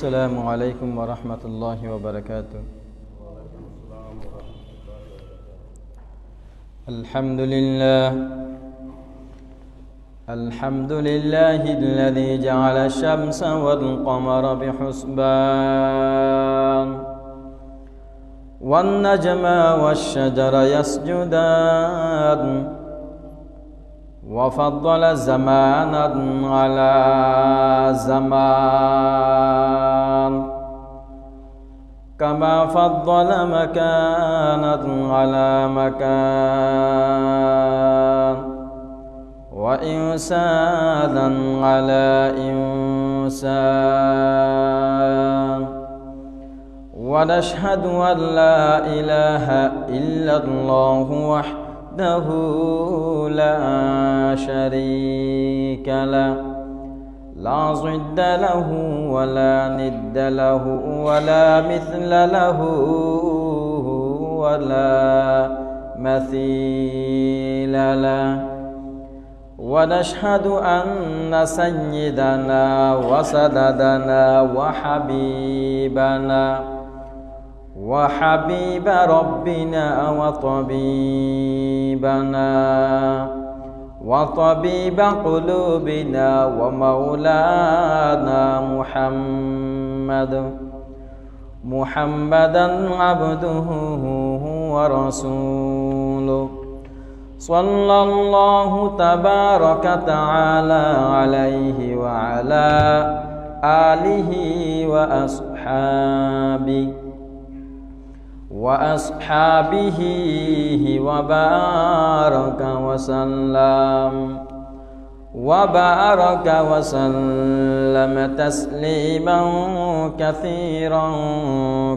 السلام عليكم ورحمة الله وبركاته. الحمد لله الذي جعل الشمس والقمر بحسبان والنجم والشجر يسجدان وفضل زمانا على زمان كما فضل مكانا على مكان وإنسانا على إنسان ونشهد أن لا إله إلا الله وحده لا شريك له لا ضد له ولا ند له ولا مثل له ولا مثيل له ونشهد أن سيدنا وسندنا وحبيب ربنا وطبيب قلوبنا ومولانا محمدا عبده ورسوله صلى الله تبارك تعالى عليه وعلى آله وأصحابه وبارك وسلم تسليما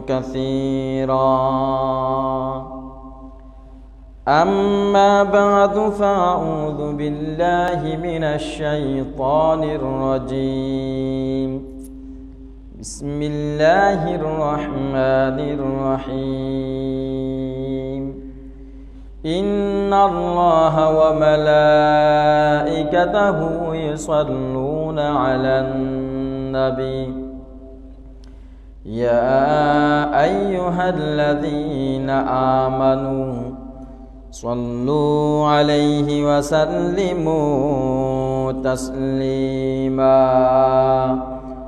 كثيرا أما بعد فأعوذ بالله من الشيطان الرجيم بسم الله الرحمن الرحيم إن الله وملائكته يصلون على النبي يا أيها الذين آمنوا صلوا عليه وسلموا تسليما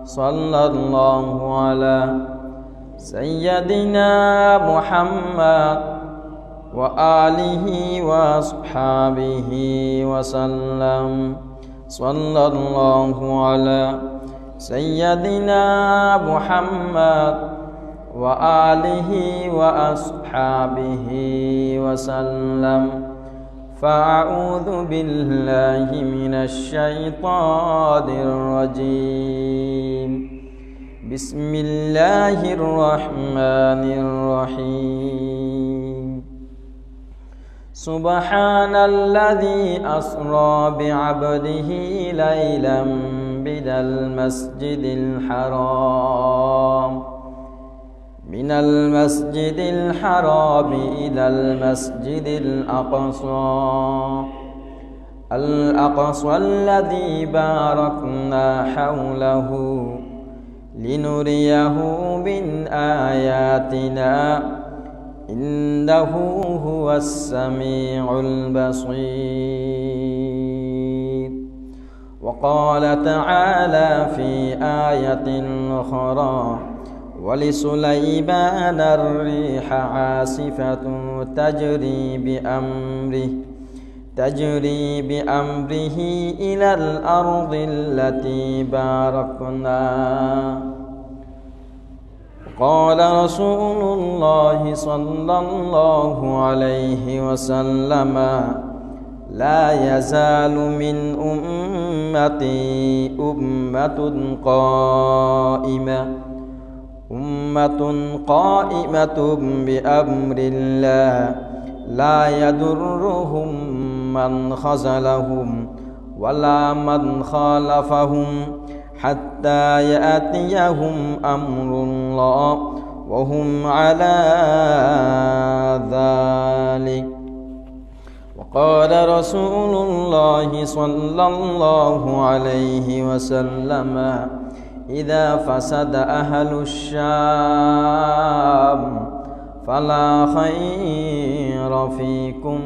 صلى الله على سيدنا محمد وآله وأصحابه وسلم صلى الله على سيدنا محمد وآله وأصحابه وسلم فأعوذ بالله من الشيطان الرجيم بسم الله الرحمن الرحيم سبحان الذي أسرى بعبده ليلا من المسجد الحرام إلى المسجد الأقصى الذي باركنا حوله لنريه من آياتنا إنه هو السميع البصير وقال تعالى في آية أخرى ولسليمان الريح عاصفة تجري بأمره إلى الأرض التي باركنا قال رسول الله صلى الله عليه وسلم لا يزال من أمتي أمة قائمة بأمر الله لا يضرهم من خذلهم ولا من خالفهم حتى يأتيهم أمر الله وهم على ذلك وقال رسول الله صلى الله عليه وسلم إذا فسد أهل الشام فلا خير فيكم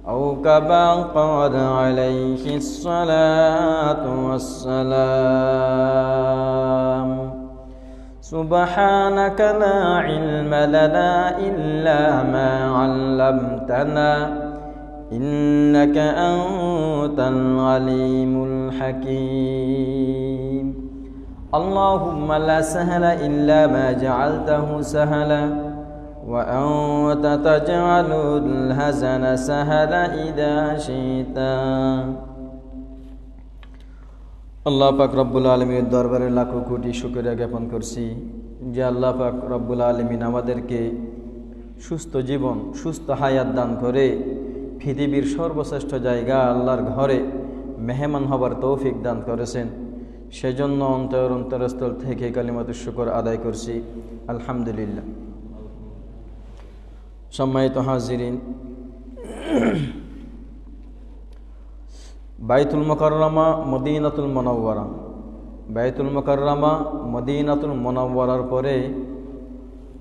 أو كما قال عليه الصلاة والسلام سبحانك لا علم لنا إلا ما علمتنا إنك أنت العليم الحكيم اللهم لا سهل إلا ما جعلته سهلا وأنت تجعل الحزن سهلا إذا شئت আল্লাহ পাক রব্বুল আলামিনের দরবারে লাখো কোটি শুকরিয়া জ্ঞাপন করছি যে আল্লাহ পাক রব্বুল আলামিন আমাদেরকে সুস্থ জীবন সুস্থ হায়াত দান করে পৃথিবীর সর্বশ্রেষ্ঠ জায়গা আল্লাহর ঘরে মেহমান হবার তৌফিক দান করেছেন। সেজন্য অন্তরস্থল থেকে কালিমাতুশ শুকর আদায় করছি, আলহামদুলিল্লাহ। সম্মানিত হাজিরিন, বাইতুল মুকাররমা মদিনাতুল মুনাওয়ারা, বাইতুল মুকাররমা মদিনাতুল মুনাওয়ারার পরে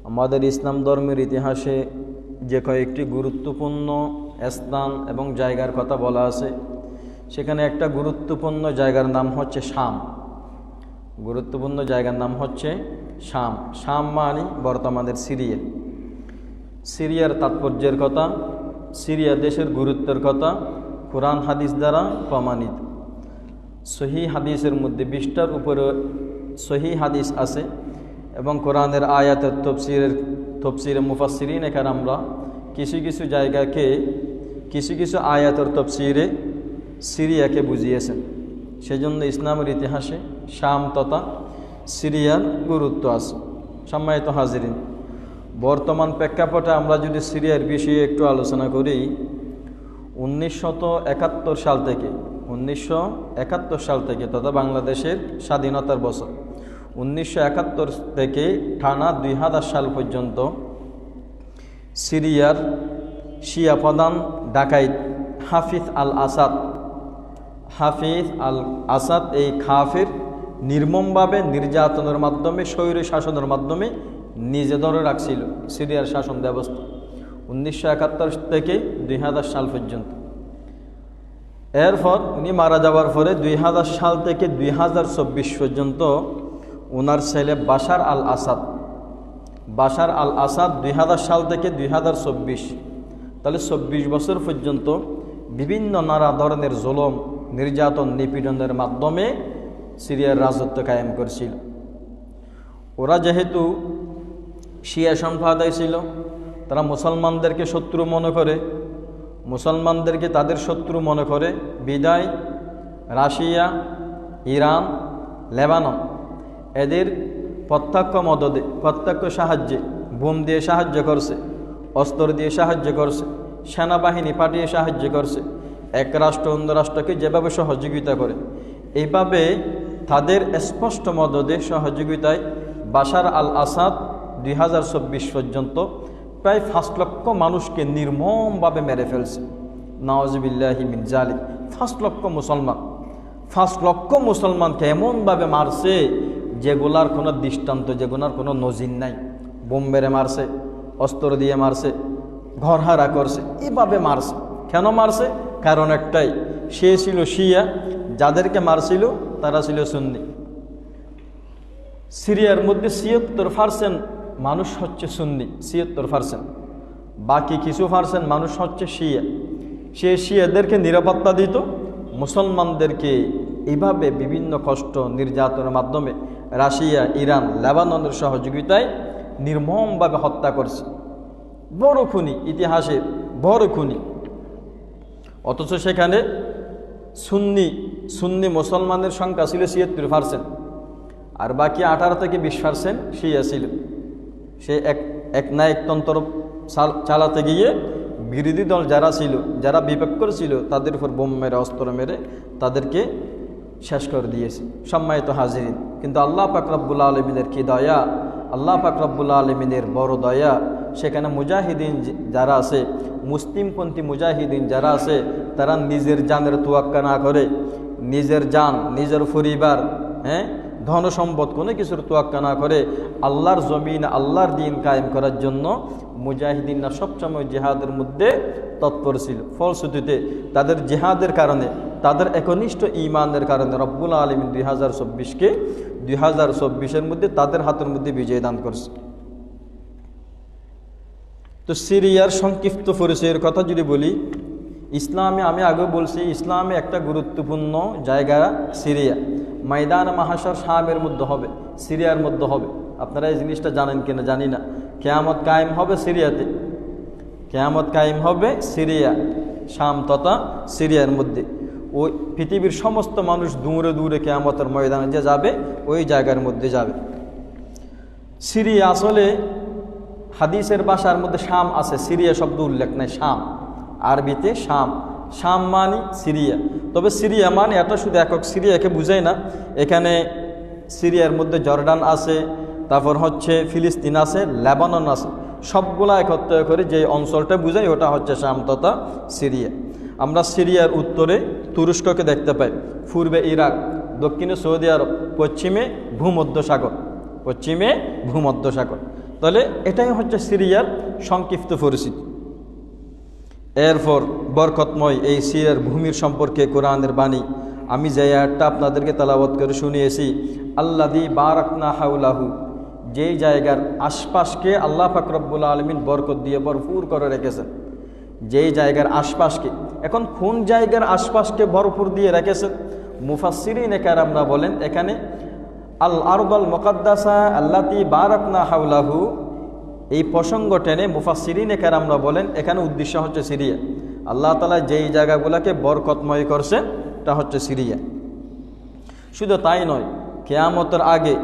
আমাদের ইসলাম ধর্মের ইতিহাসে যে কয়েকটি গুরুত্বপূর্ণ স্থান এবং জায়গার কথা বলা আছে, সেখানে একটা গুরুত্বপূর্ণ জায়গার নাম হচ্ছে শাম। গুরুত্বপূর্ণ জায়গার নাম হচ্ছে শাম। শাম মানে বর্তমানের সিরিয়া। সিরিয়ার তাৎপর্যের কথা, সিরিয়া দেশের গুরুত্বের কথা কোরআন হাদিস দ্বারা প্রমাণিত। সহি হাদিসের মধ্যে 20টার উপরে সহি হাদিস আছে এবং কোরআনের আয়াতের তফসিরে মুফাসসিরিন কেরামরা কিছু কিছু জায়গাকে কিছু কিছু আয়াতের তফসিরে সিরিয়াকে বুঝিয়েছেন। সেজন্য ইসলামের ইতিহাসে শাম তথা সিরিয়ার গুরুত্ব আছে। সম্মানিত হাজিরিন, বর্তমান প্রেক্ষাপটে আমরা যদি সিরিয়ার বিষয়ে একটু আলোচনা করি, 1971 সাল থেকে তথা বাংলাদেশের স্বাধীনতার বছর 1971 থেকে টানা 2000 সাল পর্যন্ত সিরিয়ার শিয়া প্রধান ডাকাইত হাফিজ আল আসাদ এই কাফির নির্মমভাবে নির্যাতনের মাধ্যমে স্বৈর শাসনের মাধ্যমে নিজে ধরে রাখছিল সিরিয়ার শাসন ব্যবস্থা 1971 থেকে 2000 সাল পর্যন্ত। এরপর উনি মারা যাওয়ার পরে 2000 সাল থেকে 2024 পর্যন্ত ওনার ছেলে বাশার আল আসাদ 2000 সাল থেকে 2024, তাহলে 24 বছর পর্যন্ত বিভিন্ন নানা ধরনের জুলুম নির্যাতন নিপীড়নের মাধ্যমে সিরিয়ার রাজত্ব কায়েম করছিল। ওরা যেহেতু শিয়া সম্প্রদায় ছিল, তারা মুসলমানদেরকে শত্রু মনে করে, মুসলমানদেরকে তাদের শত্রু মনে করে বিদায় রাশিয়া, ইরান, লেবানন এদের প্রত্যক্ষ মদদে প্রত্যক্ষ সাহায্যে বোম দিয়ে সাহায্য করছে, অস্ত্র দিয়ে সাহায্য করছে, সেনাবাহিনী পাঠিয়ে সাহায্য করছে। এক রাষ্ট্র অন্য রাষ্ট্রকে যেভাবে সহযোগিতা করে, এইভাবে তাদের স্পষ্ট মদদে সহযোগিতায় বাশার আল আসাদ 2024 পর্যন্ত প্রায় 5 লক্ষ মানুষকে নির্মমভাবে মেরে ফেলছে। নাউজুবিল্লাহি মিন জালিক। 5 লক্ষ মুসলমানকে এমনভাবে মারছে যেগুলার কোনো দৃষ্টান্ত, যেগুলার কোনো নজির নাই। বোম মেরে মারছে, অস্ত্র দিয়ে মারছে, ঘরহারা করছে, এভাবে মারছে। কেন মারছে? কারণ একটাই, সে ছিল শিয়া, যাদেরকে মারছিল তারা ছিল সুন্নি। সিরিয়ার মধ্যে 76% মানুষ হচ্ছে সুন্নি, 76%। বাকি কিছু পার্সেন্ট মানুষ হচ্ছে শিয়া। সে শিয়াদেরকে নিরাপত্তা দিত, মুসলমানদেরকে এইভাবে বিভিন্ন কষ্ট নির্যাতনের মাধ্যমে রাশিয়া, ইরান, লেবাননের সহযোগিতায় নির্মমভাবে হত্যা করছে। বড় খুনি, ইতিহাসের বড় খুনি। অথচ সেখানে সুন্নি মুসলমানের সংখ্যা ছিল 76%, আর বাকি 18 থেকে 20% শিয়া ছিল। সে এক না একতন্ত্র চালাতে গিয়ে বিরোধী দল যারা ছিল, যারা বিপক্ষ ছিল, তাদের উপর বোম মেরে অস্ত্র মেরে তাদেরকে শেষ করে দিয়েছে। সম্মানিত হাজিরিন, কিন্তু আল্লাহ পাক রব্বুল আলামিনের কি দয়া, আল্লাহ পাক রব্বুল আলামিনের বড় দয়া। সেখানে মুজাহিদিন যারা আছে, মুসলিমপন্থী মুজাহিদিন যারা আছে, তারা নিজের জানের তোয়াক্কা না করে নিজের জান, নিজের পরিবার, ধন সম্পদ কোনো কিছুর তোয়াক্কা না করে আল্লাহর জমিন আল্লাহর দিন কায়েম করার জন্য মুজাহিদিনরা সবসময় জিহাদের মধ্যে তৎপর ছিল। ফলশ্রুতিতে তাদের জিহাদের কারণে, তাদের একনিষ্ঠ ঈমানের কারণে রব্বুল আলামিন 2024কে 2024-এর মধ্যে তাদের হাতের মধ্যে বিজয় দান করছে। তো সিরিয়ার সংক্ষিপ্ত পরিচয়ের কথা যদি বলি, ইসলামে আমি আগে বলছি ইসলামে একটা গুরুত্বপূর্ণ জায়গা সিরিয়া। ময়দান মাহশর শামের মধ্যে হবে, সিরিয়ার মধ্যে হবে। আপনারা এই জিনিসটা জানেন কিনা জানি না। কিয়ামত কায়েম হবে সিরিয়াতে, কিয়ামত কায়েম হবে সিরিয়া, শাম তথা সিরিয়ার মধ্যে। ওই পৃথিবীর সমস্ত মানুষ দূরে দূরে কিয়ামতের ময়দানে যে যাবে ওই জায়গার মধ্যে যাবে। সিরিয়া আসলে হাদিসের ভাষার মধ্যে শাম আছে, সিরিয়া শব্দ উল্লেখ নাই। শাম আরবিতে শাম, শাম মানে সিরিয়া। তবে সিরিয়া মানে এটা শুধু একক সিরিয়াকে বুঝায় না। এখানে সিরিয়ার মধ্যে জর্ডান আছে, তারপর হচ্ছে ফিলিস্তিন আছে, লেবানন আছে, সবগুলা একত্র করে যে অঞ্চলটা বুঝায় ওটা হচ্ছে শাম তথা সিরিয়া। আমরা সিরিয়ার উত্তরে তুরস্ককে দেখতে পাই, পূর্বে ইরাক, দক্ষিণে সৌদি আরব, পশ্চিমে ভূমধ্যসাগর, পশ্চিমে ভূমধ্যসাগর। তাহলে এটাই হচ্ছে সিরিয়ার সংক্ষিপ্ত পরিচিতি। এরপর বরকতময় এই সিরিয়ার ভূমির সম্পর্কে কোরআনের বাণী আমি যে আয়াতটা আপনাদেরকে তেলাওয়াত করে শুনিয়েছি, আল্লাযী বারাকনা হাওলাহু, যেই জায়গার আশপাশকে আল্লাহ পাক রব্বুল আলামিন বরকত দিয়ে ভরপুর করে রেখেছেন। যেই জায়গার আশপাশকে, এখন কোন জায়গার আশপাশকে ভরপুর দিয়ে রেখেছেন? মুফাসসিরিনে কেরামরা বলেন এখানে আল আরদুল মুকাদ্দাসা আল্লাতী বারাকনা হাওলাহু, এই প্রসঙ্গ টেনে মুফাসসিরিনে কেরামরা বলেন এখানে উদ্দেশ্য হচ্ছে সিরিয়া। আল্লাহ তাআলা যেই জায়গাগুলোকে বরকতময় করছেন তা হচ্ছে সিরিয়া। শুধু তাই নয়, কিয়ামতের আগে,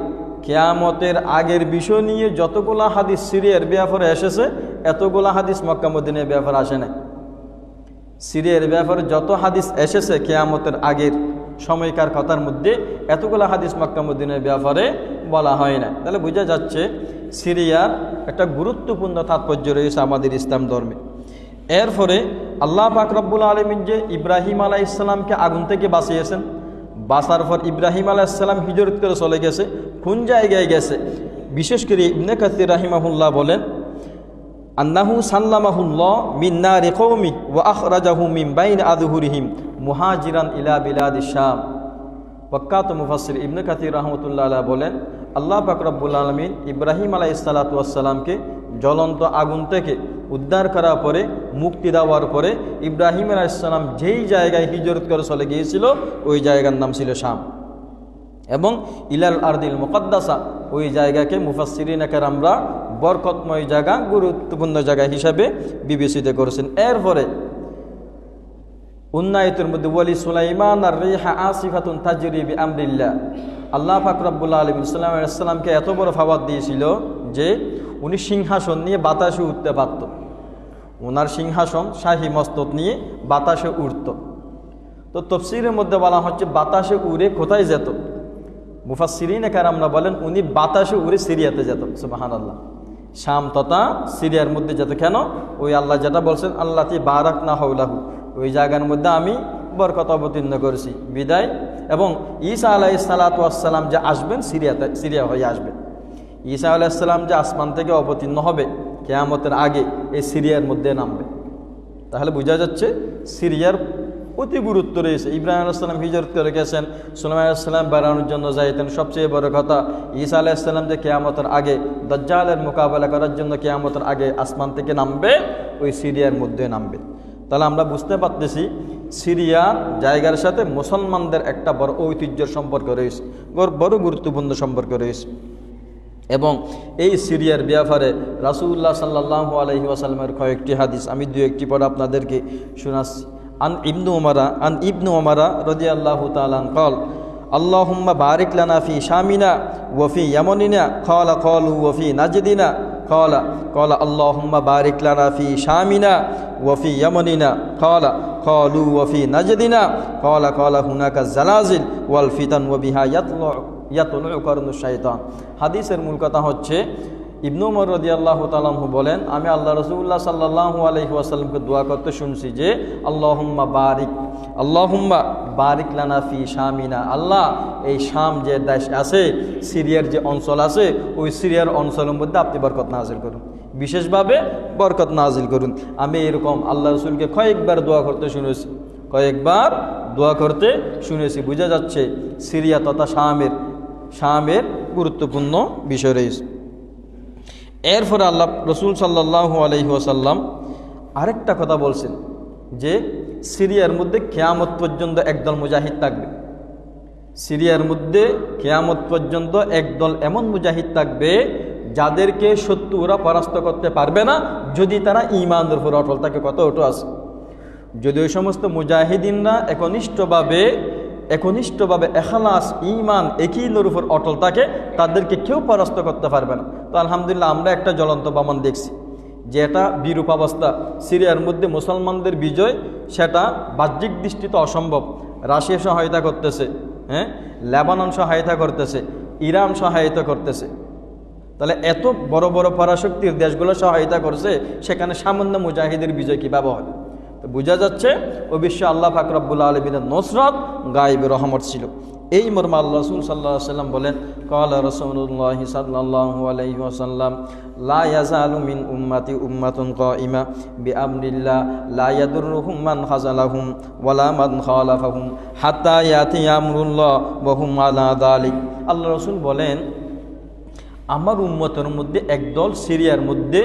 কিয়ামতের আগের বিষয় নিয়ে যতগুলা হাদিস সিরিয়ার ব্যাপারে এসেছে এতগুলা হাদিস মক্কা মদিনার ব্যাপারে আসে নাই। সিরিয়ার ব্যাপারে যত হাদিস এসেছে কিয়ামতের আগের সময়কার কথার মধ্যে এতগুলা হাদিস মক্কা মদিনার ব্যাপারে বলা হয় না। তাহলে বোঝা যাচ্ছে সিরিয়ার একটা গুরুত্বপূর্ণ তাৎপর্য রয়েছে আমাদের ইসলাম ধর্মে। এরপরে আল্লাহ পাক রব্বুল আলামিন যে ইব্রাহিম আলাইহিস সালামকে আগুন থেকে বাঁচিয়েছেন, বাঁচার পর ইব্রাহিম আলাইহিস সালাম হিজরত করে চলে গেছে। কোন জায়গায় গেছে? বিশেষ করে ইবনে কাসির রাহিমাহুল্লাহ বলেন আন্নাহু সাল্লামাহুল্লাহ মিন নারি কওমি ওয়া আখরাজাহু মিন বাইনি আযহুরিহিম মুহাজিরান ইলা বিলাদিশ শাম। প্রখ্যাত মুফাসসির ইবনে কাসির রাহমাতুল্লাহ আলাইহি বলেন আল্লাহ পাক রব্বুল আলামিন ইব্রাহিম আলাইহিস সালাতু ওয়াস সালামকে জ্বলন্ত আগুন থেকে উদ্ধার করার পরে, মুক্তি দেওয়ার পরে ইব্রাহিম আলাইহিস সালাম যেই জায়গায় হিজরত করে চলে গিয়েছিল ওই জায়গার নাম ছিল শাম। এবং ইলাল আরদিল মুকাদ্দাসা, ওই জায়গাকে মুফাসসিরিনে কেরামরা বরকতময় জায়গা, গুরুত্বপূর্ণ জায়গা হিসাবে বিবেচিত করেছেন। এরপরে উন্নায়তের মধ্যে ওয়ালি সুলাইমান আর রিহা আসিফাতুন তাজরি বিআমরিল্লাহ, আল্লাহ পাক রব্বুল আলামিন সুলাইমান আলাইহিস সালামকে এত বড় ফাওয়াত দিয়েছিল যে উনি সিংহাসন নিয়ে বাতাসে উঠতে পারত। ওনার সিংহাসন শাহী মস্তক নিয়ে বাতাসে উঠত। তো তাফসীরের মধ্যে বলা হচ্ছে বাতাসে উড়ে কোথায় যেত? মুফাসসিরিনে কেরামরা বলেন উনি বাতাসে উড়ে সিরিয়াতে যেত। সুবহানাল্লাহ, শাম তথা সিরিয়ার মধ্যে যেত। কেন? ওই আল্লাহ যেটা বলছেন আল্লাতী বারাকনা হাওলাহু, ওই জায়গার মধ্যে আমি বরকত অবতীর্ণ করেছি বিদায়। এবং ঈসা আলাইহিস সালাতু ওয়াস সালাম যে আসবেন সিরিয়াতে, সিরিয়া হয়ে আসবেন। ঈসা আলাইহিস সালাম যে আসমান থেকে অবতীর্ণ হবে কিয়ামতের আগে এই সিরিয়ার মধ্যে নামবে। তাহলে বোঝা যাচ্ছে সিরিয়ার অতি গুরুত্ব রয়েছে। ইব্রাহিম আলাইহিস সালাম হিজরত করে গেছেন, সুলাইমান আলাইহিস সালাম বেড়ানোর জন্য যাইতেন। সবচেয়ে বড় কথা ঈসা আলাইহিস সালাম যে কিয়ামতের আগে দাজ্জালের মোকাবেলা করার জন্য কিয়ামতের আগে আসমান থেকে নামবে, ওই সিরিয়ার মধ্যে নামবে। তাহলে আমরা বুঝতে পারতেছি সিরিয়া জায়গার সাথে মুসলমানদের একটা বড় ঐতিহ্যের সম্পর্ক রয়েছে, বড় গুরুত্বপূর্ণ সম্পর্ক রয়েছে। এবং এই সিরিয়ার ব্যাপারে রাসূলুল্লাহ সাল্লাল্লাহু আলাইহি ওয়াসাল্লামের কয়েকটি হাদিস আমি দু একটি পর আপনাদেরকে শোনাচ্ছি। আন ইবনু উমারা রাদিয়াল্লাহু তাআলা قال اللهم بارك لنا في شامنا وفي يمننا قالوا وفي نجدنا قال اللهم بارك لنا في شامنا وفي يمننا قالوا وفي نجدنا قال هناك الزلازل والفتن وبها يطلع قرن الشيطان। হাদিসের মূল কথা হচ্ছে ইবনু উমর রাদিয়াল্লাহু তাআলা আনহু বলেন, আমি আল্লাহ রাসূলুল্লাহ সাল্লাল্লাহু আলাইহি ওয়াসাল্লামকে দোয়া করতে শুনছি যে আল্লাহুম্মা বারিক লানা ফি শামিনা, আল্লাহ এই শাম যে দেশ আছে, সিরিয়ার যে অঞ্চল আছে, ওই সিরিয়ার অঞ্চলের মধ্যে আপনি বরকত নাজিল করুন, বিশেষভাবে বরকত নাজিল করুন। আমি এরকম আল্লাহ রাসূলকে কয়েকবার দোয়া করতে শুনেছি। বোঝা যাচ্ছে সিরিয়া তথা শামের গুরুত্বপূর্ণ বিষয় রয়েছে। এরপরে আল্লাহ রসুল সাল্লাল্লাহু আলাইহি ওয়াসাল্লাম আরেকটা কথা বলছেন যে সিরিয়ার মধ্যে কিয়ামত পর্যন্ত একদল মুজাহিদ থাকবে। সিরিয়ার মধ্যে কিয়ামত পর্যন্ত একদল এমন মুজাহিদ থাকবে যাদেরকে শত্রুরা পরাস্ত করতে পারবে না যদি তারা ঈমানের উপর অটল থাকে। কত ওটো আছে। যদি ওই সমস্ত মুজাহিদিনরা একনিষ্ঠভাবে এখলাস ঈমান একীনের উপর অটল থাকে, তাদেরকে কেউ পরাস্ত করতে পারবে না। তো আলহামদুলিল্লাহ আমরা একটা জ্বলন্ত প্রমাণ দেখছি যে এটা বিরূপ অবস্থা। সিরিয়ার মধ্যে মুসলমানদের বিজয় সেটা বাহ্যিক দৃষ্টিতে অসম্ভব। রাশিয়া সহায়তা করতেছে, লেবানন সহায়তা করতেছে, ইরান সহায়তা করতেছে। তাহলে এত বড় বড় পরাশক্তির দেশগুলো সহায়তা করছে, সেখানে সামান্য মুজাহিদের বিজয় কীভাবে হবে? তো বোঝা যাচ্ছে অবশ্যই আল্লাহ পাক রব্বুল আলামিনের নসরত গায়েব রহমত ছিল। এই মর্মে আল্লাহ রাসূল সাল্লাল্লাহু আলাইহি ওয়াসাল্লাম বলেন, ক্বালা রাসূলুল্লাহ সাল্লাল্লাহু আলাইহি ওয়াসাল্লাম লা ইয়াজালু মিন উম্মতি উম্মাতুন কাইমা বিআমরিল্লাহ লা ইয়াদুররুহুম মান খাযালাহুম ওয়ালা মান খালাফাহুম হাত্তা ইয়াতি আমরুল্লাহ ওয়া হুম আলা যালিক। আল্লাহ রাসূল বলেন, আমার উম্মতের মধ্যে একদল সিরিয়ার মধ্যে,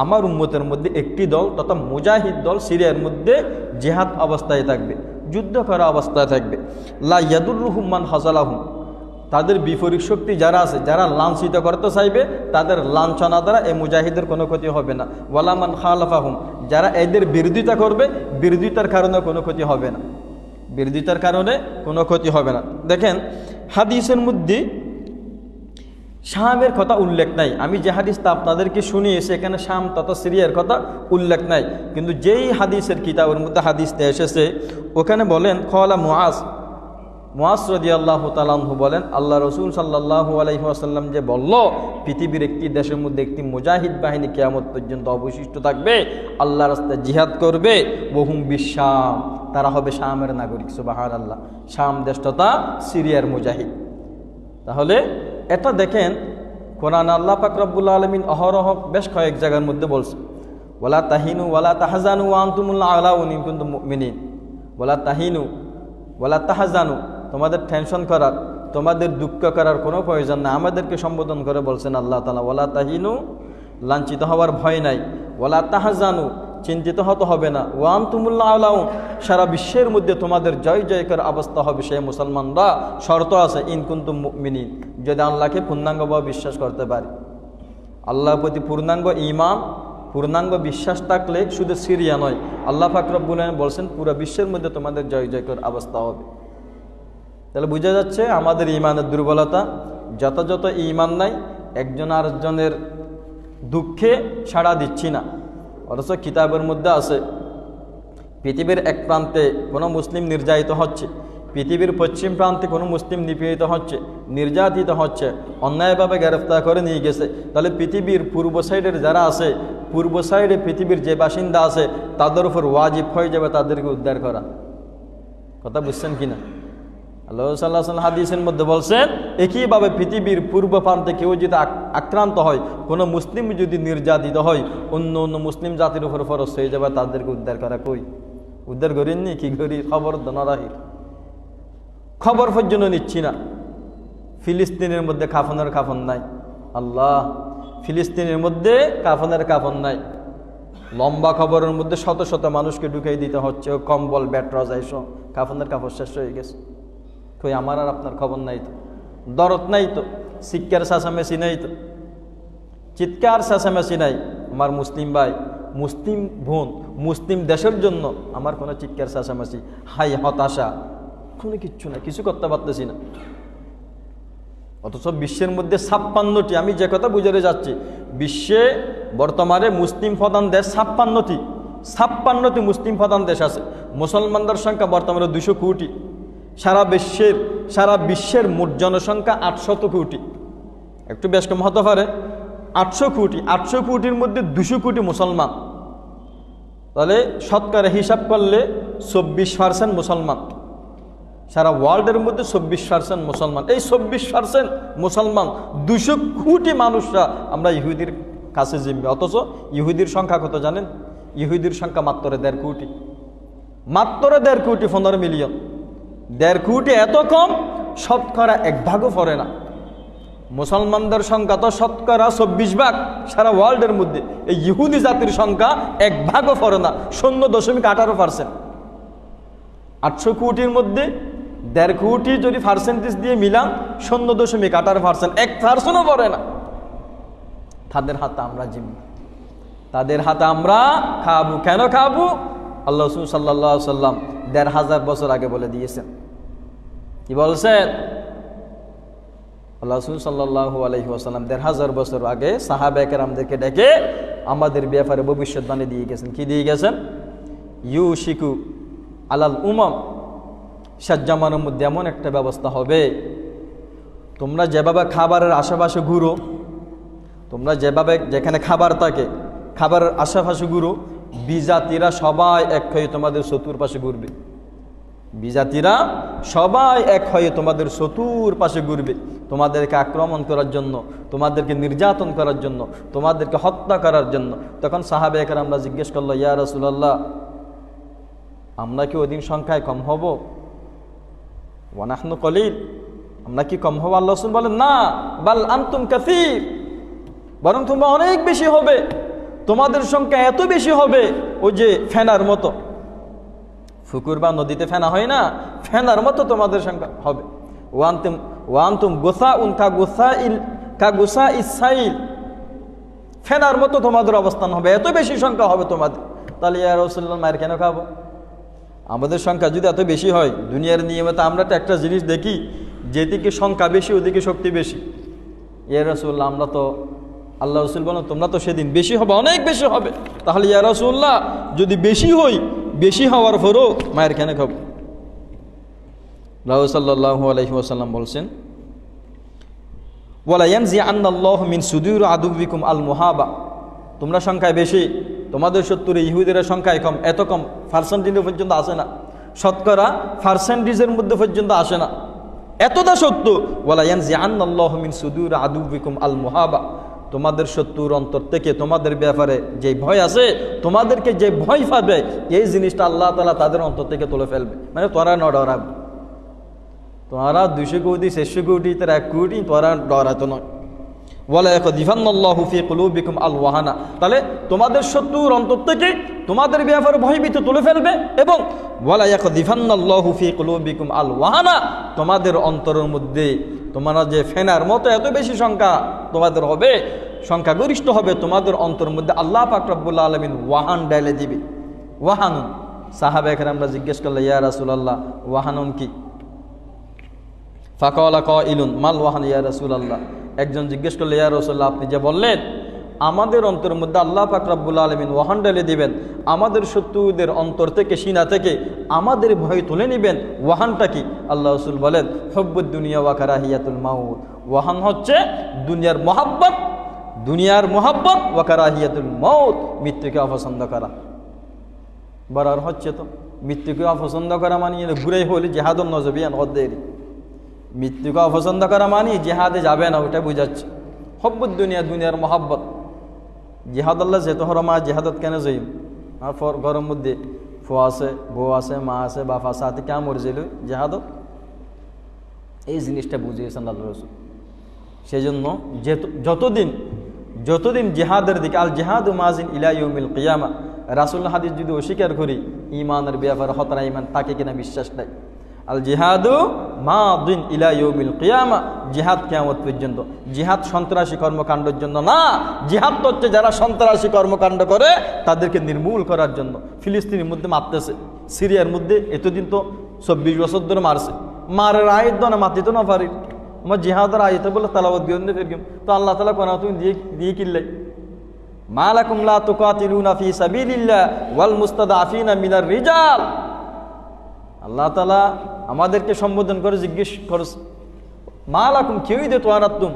আমার উম্মতের মধ্যে একটি দল তথা মুজাহিদ দল সিরিয়ার মধ্যে জিহাদ অবস্থায় থাকবে, যুদ্ধ করা অবস্থায় থাকবে। লা ইয়াদুররুহুম মান খাযালাহুম, তাদের বিপরীত শক্তি যারা আছে, যারা লাঞ্ছিত করতে চাইবে, তাদের লাঞ্ছনা দ্বারা এই মুজাহিদের কোনো ক্ষতি হবে না। ওয়ালা মান খালাফাহুম, যারা এদের বিরোধিতা করবে, বিরোধিতার কারণে কোনো ক্ষতি হবে না, বিরোধিতার কারণে কোনো ক্ষতি হবে না। দেখেন হাদিসের মধ্যে শামের কথা উল্লেখ নাই। আমি যে হাদিসটা আপনাদেরকে শুনিয়েছি এখানে শাম তথা সিরিয়ার কথা উল্লেখ নাই, কিন্তু যেই হাদিসের কিতাবের মধ্যে হাদিসটা এসেছে ওখানে বলেন, ক্বালা মুআজ রাদিয়াল্লাহু তাআলা আনহু বলেন, আল্লাহ রাসূল সাল্লাল্লাহু আলাইহি ওয়াসাল্লাম যে বলল পৃথিবীর একটি দেশের মধ্যে একটি মুজাহিদ বাহিনী কিয়ামত পর্যন্ত অবশিষ্ট থাকবে, আল্লাহর রাস্তায় জিহাদ করবে, ওহুম বিশাম, তারা হবে শামের নাগরিক। সুবহানাল্লাহ, শাম দেশটা সিরিয়ার মুজাহিদ। তাহলে এটা দেখেন কোরআন আল্লাহ পাক রব্বুল আলামিন অহরহ বেশ কয়েক জায়গার মধ্যে বলছে, ওয়ালা তাহিনু ওয়ালা তাহজানু ওয়া আনতুমুল আ'লাউন ইন কুনতুম মুমিনিন। ওয়ালা তাহিনু ওয়ালা তাহজানু, তোমাদের টেনশন করার, তোমাদের দুঃখ করার কোনো প্রয়োজন নাই। আমাদেরকে সম্বোধন করে বলছেন আল্লাহ তাআলা, ওয়ালা তাহিনু, লাঞ্ছিত হওয়ার ভয় নাই, ওয়ালা তাহজানু, চিন্তিত হতে হবে না, ওয়া আনতুমুল আ'লাউন, সারা বিশ্বের মধ্যে তোমাদের জয় জয়কার অবস্থা হবে সেই মুসলমানরা। শর্ত আছে, ইন কুনতুম মুমিনিন, যদি আল্লাহকে পূর্ণাঙ্গভাবে বিশ্বাস করতে পারি। আল্লাহর প্রতি পূর্ণাঙ্গ ঈমান, পূর্ণাঙ্গ বিশ্বাস থাকলে শুধু সিরিয়া নয়, আল্লাহ পাক রব্বুল আলামিন বলছেন পুরো বিশ্বের মধ্যে তোমাদের জয় জয়কার অবস্থা হবে। তাহলে বোঝা যাচ্ছে আমাদের ঈমানের দুর্বলতা। যত ঈমান নাই, একজন আরেকজনের দুঃখে সাড়া দিচ্ছি না। অথচ কিতাবের মধ্যে আছে পৃথিবীর এক প্রান্তে কোনো মুসলিম নির্যাতিত হচ্ছে, পৃথিবীর পশ্চিম প্রান্তে কোনো মুসলিম নিপীড়িত হচ্ছে, নির্যাতিত হচ্ছে, অন্যায়ভাবে গ্রেফতার করে নিয়ে গেছে। তাহলে পৃথিবীর পূর্ব সাইডের যারা আছে, পূর্ব সাইডে পৃথিবীর যে বাসিন্দা আছে, তাদের উপর ওয়াজিব হয়ে যাবে তাদেরকে উদ্ধার করা। কথা বুঝছেন কিনা? আল্লাহ সাল্লাল্লাহু আলাইহি ওয়াসাল্লাম হাদিসের মধ্যে বলছেন, একইভাবে পৃথিবীর পূর্ব প্রান্তে কেউ যদি আক্রান্ত হয়, কোনো মুসলিম যদি নির্যাতিত হয়, অন্য মুসলিম জাতির উপর ফরজ হয়ে যাবে তাদেরকে উদ্ধার করা। কই উদ্ধার করেননি? কি করি? খবর দনারাহির খবর পর্যন্ত নিচ্ছি না। ফিলিস্তিনের মধ্যে কাফন নাই। আল্লাহ, ফিলিস্তিনের মধ্যে কাফন নাই। লম্বা খবরের মধ্যে শত শত মানুষকে ঢুকাই দিতে হচ্ছে, কম্বল ব্যাটরাজ এসব, কাফনের কাপড় শেষ হয়ে গেছে। কই আমার আর আপনার খবর নাই তো, দরদ নাই তো, চিৎকার চেঁচামেচি নাই তো, চিৎকার চেঁচামেচি নাই। আমার মুসলিম ভাই, মুসলিম বোন, মুসলিম দেশের জন্য আমার কোনো চিৎকার চেঁচামেচি, হাই হতাশা, কোনো কিচ্ছু নাই, কিছু করতে পারতেছি না। অথচ বিশ্বের মধ্যে 56টি, আমি যে কথা বুঝে যাচ্ছি, বিশ্বে বর্তমানে মুসলিম প্রধান দেশ 56টি মুসলিম প্রধান দেশ আছে। মুসলমানদের সংখ্যা বর্তমানে 200 কোটি। সারা বিশ্বের মোট জনসংখ্যা 800 কোটি, একটু বেশ কম হতে পারে। 800 কোটির মধ্যে 200 কোটি মুসলমান, তাহলে শতকরা হিসাব করলে 24% মুসলমান। সারা ওয়ার্ল্ডের মধ্যে 24% মুসলমান। এই 24% মুসলমান 200 কোটি মানুষরা আমরা ইহুদির কাছে জিম্মি। অথচ ইহুদির সংখ্যা কত জানেন? ইহুদির সংখ্যা মাত্র 1.5 কোটি, মাত্র 1.5 কোটি, 15 মিলিয়ন। 1.5 কোটি এত কম, শতকরা 1 ভাগও পড়ে না। মুসলমানদের সংখ্যা তো শতকরা 24 ভাগ সারা ওয়ার্ল্ডের মধ্যে, এই ইহুদি জাতির সংখ্যা 1 ভাগও পড়ে না, 0.18%। 800 কোটির মধ্যে 1.5 কোটি যদি পার্সেন্টেজ দিয়ে মিলাম 0.18%, 1%ও পড়ে না। তাদের হাতে আমরা জিম্মি, তাদের হাতে আমরা খাবো। কেন খাবো? আল্লাহ রাসূল সাল্লাল্লাহু আলাইহি ওয়াসাল্লাম 1500 বছর আগে বলে দিয়েছেন। কি বলছেন? আল্লাহ রাসূল সাল্লাল্লাহু আলাইহি ওয়াসাল্লাম 1500 বছর আগে সাহাবায়ে কেরামদেরকে ডেকে আমাদের ব্যাপারে ভবিষ্যৎবাণী দিয়ে গেছেন। কি দিয়ে গেছেন? ইউশিকু আলাল উমাম, শেষ জামানার মধ্যে এমন একটা ব্যবস্থা হবে, তোমরা যেভাবে খাবারের আশেপাশে ঘুরো, তোমরা যেভাবে যেখানে খাবার থাকে খাবারের আশেপাশে ঘুরো, বিজাতিরা সবাই এক হয়ে তোমাদের চতুর্পাশে ঘুরবে। বিজাতিরা সবাই এক হয়ে তোমাদের চতুর্পাশে ঘুরবে, তোমাদেরকে আক্রমণ করার জন্য, তোমাদেরকে নির্যাতন করার জন্য, তোমাদেরকে হত্যা করার জন্য। তখন সাহাবায়ে কেরামরা জিজ্ঞেস করলো, ইয়া রাসূলুল্লাহ, আমরা কি ওদিন সংখ্যায় কম হব? ওয়া নাহনু কলিল, আমরা কি কম হব? আল্লাহ রাসূল বলেন, না, বাল আনতুম কাসীর, বরং তোমরা অনেক বেশি হবে। তোমাদের সংখ্যা এত বেশি হবে, ওই যে ফেনার মতো, পুকুর বা নদীতে ফেনা হয় না, ফেনার মতো তোমাদের সংখ্যা হবে। ওয়ান্তুম গোসাউন কা গোসাইস সাইল, ফেনার মতো তোমাদের অবস্থান হবে, এত বেশি সংখ্যা হবে তোমাদের। তাহলে ইয়া রাসূলুল্লাহ, মায়ের কেন খাবো? আমাদের সংখ্যা যদি এত বেশি হয়, দুনিয়ার নিয়মে তো আমরা তো একটা জিনিস দেখি, যেদিকে সংখ্যা বেশি ওদিকে শক্তি বেশি। ইয়া রাসূলুল্লাহ, আমরা তো, আল্লাহ রাসূল বলেন, তোমরা তো সেদিন বেশি হবে, অনেক বেশি হবে। তাহলে ইয়া রাসূলুল্লাহ, যদি বেশি হই, বেশি হওয়ার পরও মায়ের কেন খাবো? রাসূল সাল্লাল্লাহু আলাইহি ওয়াসাল্লাম বলছেন, ওয়ালা ইয়ানজিআন্নাল্লাহু মিন সুদুরি আদুবিকুম আল মুহাবা, তোমরা সংখ্যায় বেশি, তোমাদের শত্রু ইহুদিরা সংখ্যায় কম, এত কম পার্সেন্টেজ পর্যন্ত আসে না, শতকরা পার্সেন্টেজের মধ্যে পর্যন্ত আসে না, এতটা সত্য। ওয়ালা ইয়ানজিআন্নাল্লাহু মিন সুদুরি আদুবিকুম আল মুহাবা, তোমাদের শত্রুর অন্তর থেকে তোমাদের ব্যাপারে যে ভয় আছে, তোমাদেরকে যে ভয় পাবে, এই জিনিসটা আল্লাহ তাআলা তাদের অন্তর থেকে তুলে ফেলবে। মানে তোরা না ডরাবে, তোরা 200 কোটি 600 কোটি 1 কোটি, তোরা ডরাতো নয়। ওয়ালা ইয়াকদিফান্নাল্লাহু ফি কুলুবিকুম আল ওয়াহানা, তাহলে তোমাদের শত্রুর অন্তর থেকে তোমাদের ব্যাপারে ভয়ভীত তুলে ফেলবে। এবং ওয়ালা ইয়াকদিফান্নাল্লাহু ফি কুলুবিকুম আল ওয়াহানা, তোমাদের অন্তরের মধ্যে তোমরা যে ফেনার মতো এত বেশি সংখ্যা তোমাদের হবে, সংখ্যাগরিষ্ঠ হবে, তোমাদের অন্তরের মধ্যে আল্লাহ পাক রব্বুল আলামিন ওয়াহান ডালে দিবে। ওয়াহানুন, সাহাবায়ে কেরামরা জিজ্ঞেস করলেন, ইয়া রাসূলুল্লাহ, ওয়াহানুন কি? ফাকালা কাইলুন মাল ওয়াহান ইয়া রাসূলুল্লাহ, একজন জিজ্ঞেস করলে, ইয়া রাসূলুল্লাহ, আপনি যে বললেন আমাদের অন্তরের মধ্যে আল্লাহ পাক রব্বুল আলামিন ওয়াহান ডালে দিবেন, আমাদের শত্রুদের অন্তর থেকে, সিনা থেকে আমাদের ভয় তুলে নেবেন, ওয়াহানটা কি? আল্লাহ রাসূল বলেন, হুব্বুদ দুনিয়া ওয়া কারাহিয়াতুল মাউত, ওয়াহান হচ্ছে দুনিয়ার মহাব্বত, দুনিয়ার মহাব্বত, ওয়া কারাহিয়াতুল মাউত, মৃত্যুকে অপছন্দ করা। বরার হচ্ছে তো মৃত্যুকে অপছন্দ করা মানে ঘুরে হলে জিহাদুন নজবিয়ান গদ্দেরি, মৃত্যুকে অপছন্দ করা মানে জিহাদে যাবে না, ওটা বুঝাচ্ছে। হুব্বুদ দুনিয়া, দুনিয়ার মহাব্বত। জিহাদ আল্লাহ যেত হরমা, জিহাদত কেন যাই? আর ফর ঘরের মধ্যে ফো আছে, বউ আছে, মা আছে, বাপ আছে, হাতে কেমন মরছিল জিহাদত, এই জিনিসটা বুঝিয়েছেন আল্লাহ রাসূল। সেই জন্য যতদিন জিহাদের দিকে, আল জিহাদু মাজিন ইলা ইয়াউমিল কিয়ামা, রাসূলুল্লাহ হাদিস যদি অস্বীকার করি, ঈমানের ব্যাপারে হতরা ঈমান তাকে কিনা বিশ্বাস নাই। আল জিহাদু মাদিন ইলা ইয়াউমিল কিয়ামা, জিহাদ কিয়ামত পর্যন্ত। জিহাদ সন্ত্রাসী কর্মকাণ্ডের জন্য না, জিহাদ তো হচ্ছে যারা সন্ত্রাসী কর্মকাণ্ড করে তাদেরকে নির্মূল করার জন্য। ফিলিস্তিনের মধ্যে মারতেছে, সিরিয়ার মধ্যে এতদিন তো 24 বছর ধরে মারছে, মারের আয়ত না মাতিত না পারি, আমার জিহাদের আয়তে বলে তালাওয়াত দিয়ে ফেরগিম, তো আল্লাহ তাআলা কোন তুমি দিয়ে কিল্লাই, মা লাকুম লা তুকাতিলুনা ফি সাবিলিল্লাহ ওয়াল মুস্তাদআফিনা মিনার রিজাল। আল্লাহ তাআলা আমাদেরকে সম্বোধন করে জিজ্ঞেস করছে, মা লাকুম, কেউই দে তোয়ারাতুম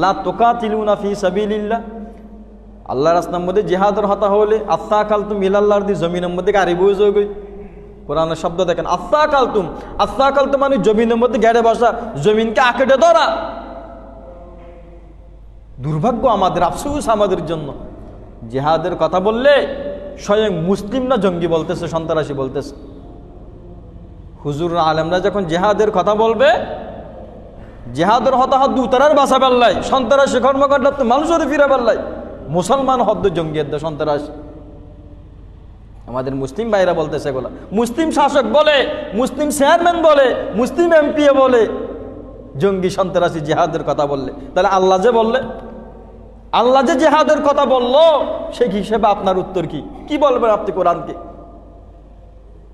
লা তুকাতিলুনা ফি সাবিলিল্লাহ, আল্লাহর রাস্তার মধ্যে জিহাদের হতা হলে আত্তাকালতুম ইলাল্লাহর দি জমিনের মধ্যে গাড়ি বয়ে যাবে। কোরআনের শব্দ দেখেন, আত্তাকালতুম মানে জমিনের মধ্যে গেড়ে বসা, জমিনকে আঁকড়ে ধরা। দুর্ভাগ্য আমাদের, আফসোস আমাদের জন্য। জিহাদের কথা বললে স্বয়ং মুসলিম না জঙ্গি বলতেছে, সন্ত্রাসী বলতেছে। হুজুর আলেমরা যখন জিহাদের কথা বলবে, জিহাদের হতাহত উতারার বাসা বেল্লাই, সন্ত্রাসী কর্মকাণ্ড মানুষের ফিরে বেল্লাই, মুসলমান হদ্দ জঙ্গি হদ্দ সন্ত্রাস। আমাদের মুসলিম ভাইরা বলতেছে এগুলা, মুসলিম শাসক বলে, মুসলিম চেয়ারম্যান বলে, মুসলিম এমপি বলে জঙ্গি সন্ত্রাসী জিহাদের কথা বললে। তাহলে আল্লাহ যে বললে, আল্লাহ যে জিহাদের কথা বললো, সেই হিসেবে আপনার উত্তর কি? কি বলবেন আপনি কোরআনকে?